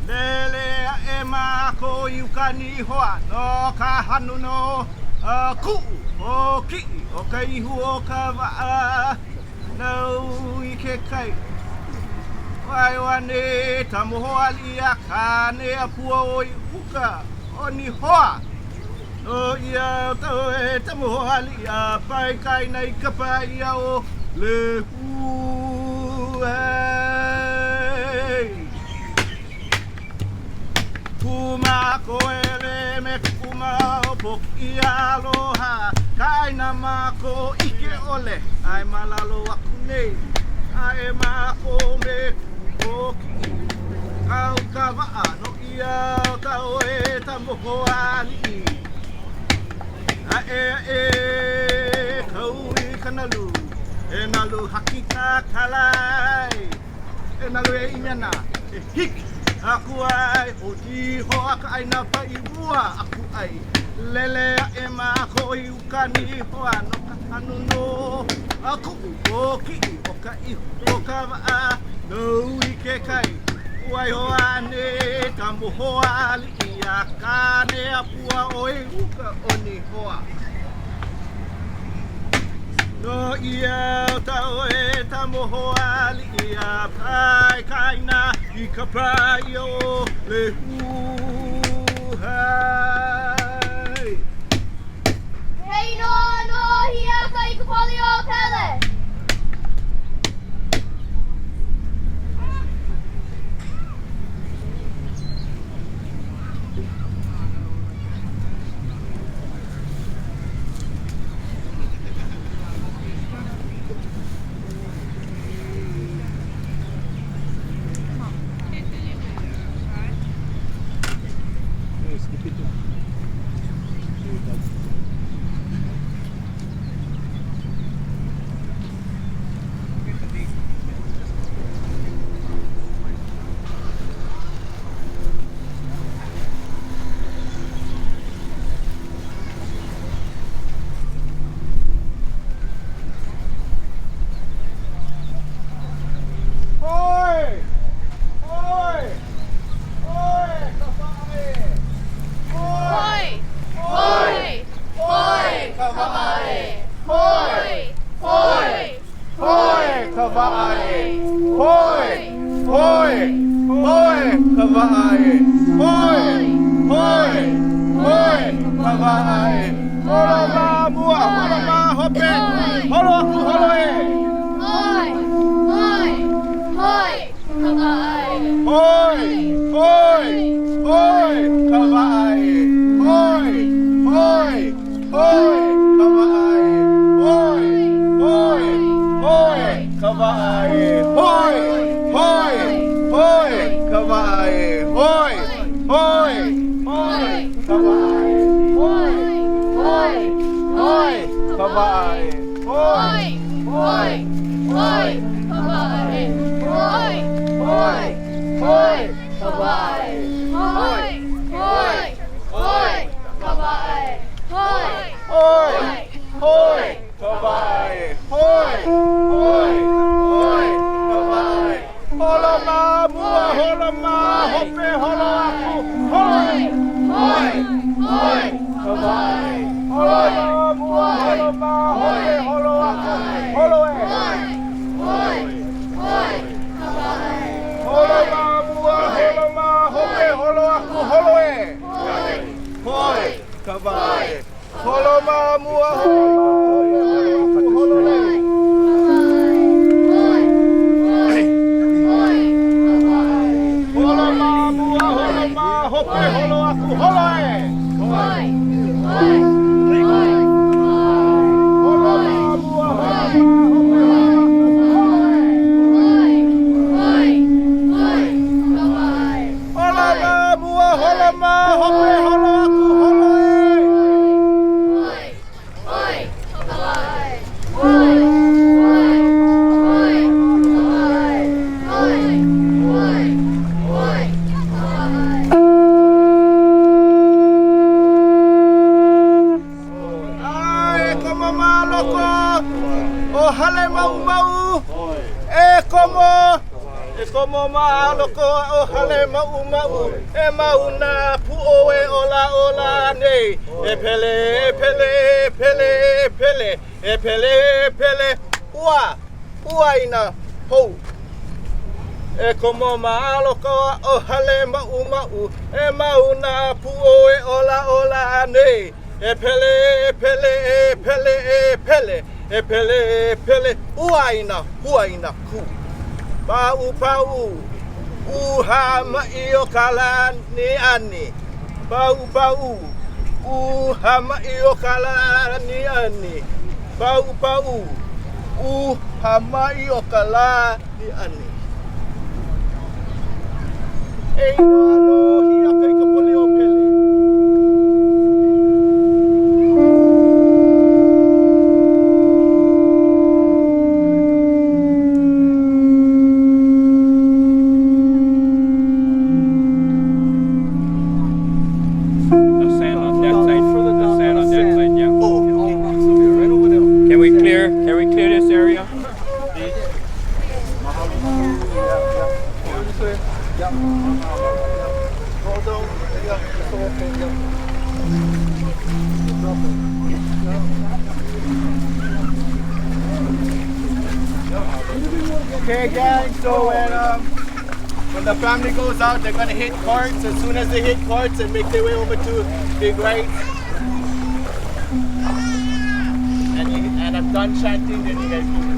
Lele e mako iukani hoa no ka hanu no ku'u o ki'i o ka ihu o ka wa'a nau I ke kai Wai wane tamoho ali a ka ne a pua o I uka o ni hoa No ia tau e tamoho ali a pai kai nei ka pai a o le hue Kuma koele me kuma o poki aloha Kaina mako ike ole Ai malalo aku nei Ai mako me poki Kau ka waa no ia tau e tamoho ali e kau I kanalu E nalu haki ka kalai E nalu e inyana E hiki Aku ai o ti ho aka ai na pai mua aku ai lele e ma ko I ukani ho ano ka anu no aku o ki o ka I o ka wa no I ke kai wai ho ane ka mo ho ali I a ka ne a pua o I uka o ni hoa No ia tau e tamoho ali I a pai kaina I ka pai o le huhai Hei no hia ka I ka pali o pele E komo mahalo ko o hale mau e mauna pu'o e ola nei e pele ua ina hou e komo mahalo ko o hale mau e mauna pu'o e ola nei e pele ua ina ku Pau, uha ma'i o kala ni ani. Pau, uha ma'i o kala ni ani. Pau, uha ma'i o kala ni ani. Ei no ano hia kai ka pole o pele. Okay, gang, so when the family goes out, they're going to hit carts. As soon as they hit carts and make their way over to Big Right, and I'm done chanting, then you guys can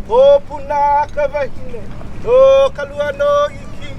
O puna ka wahine, o kalua no iki,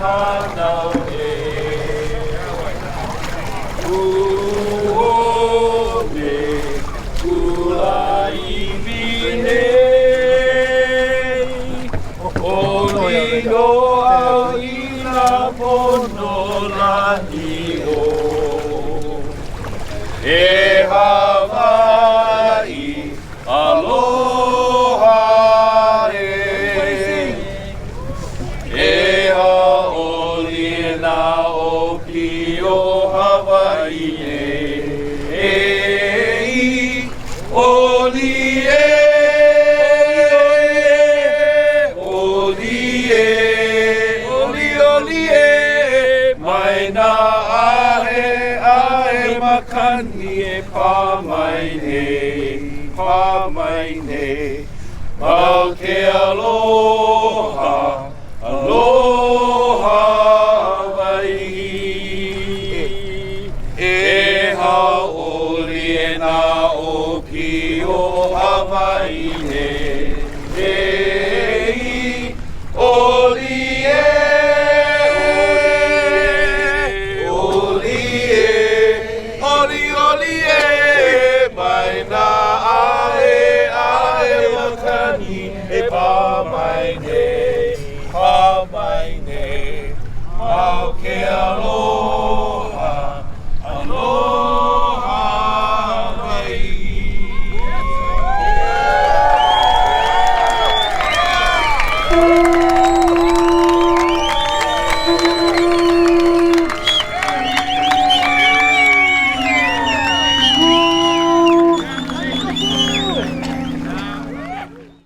hanau e Uone kulai vine Olino au ina pono lahi o E Hawaii aloha e E haoli na oki o Hawaii e oli mai na ahe makani e pā mai nei, mau ke aloha, aloha.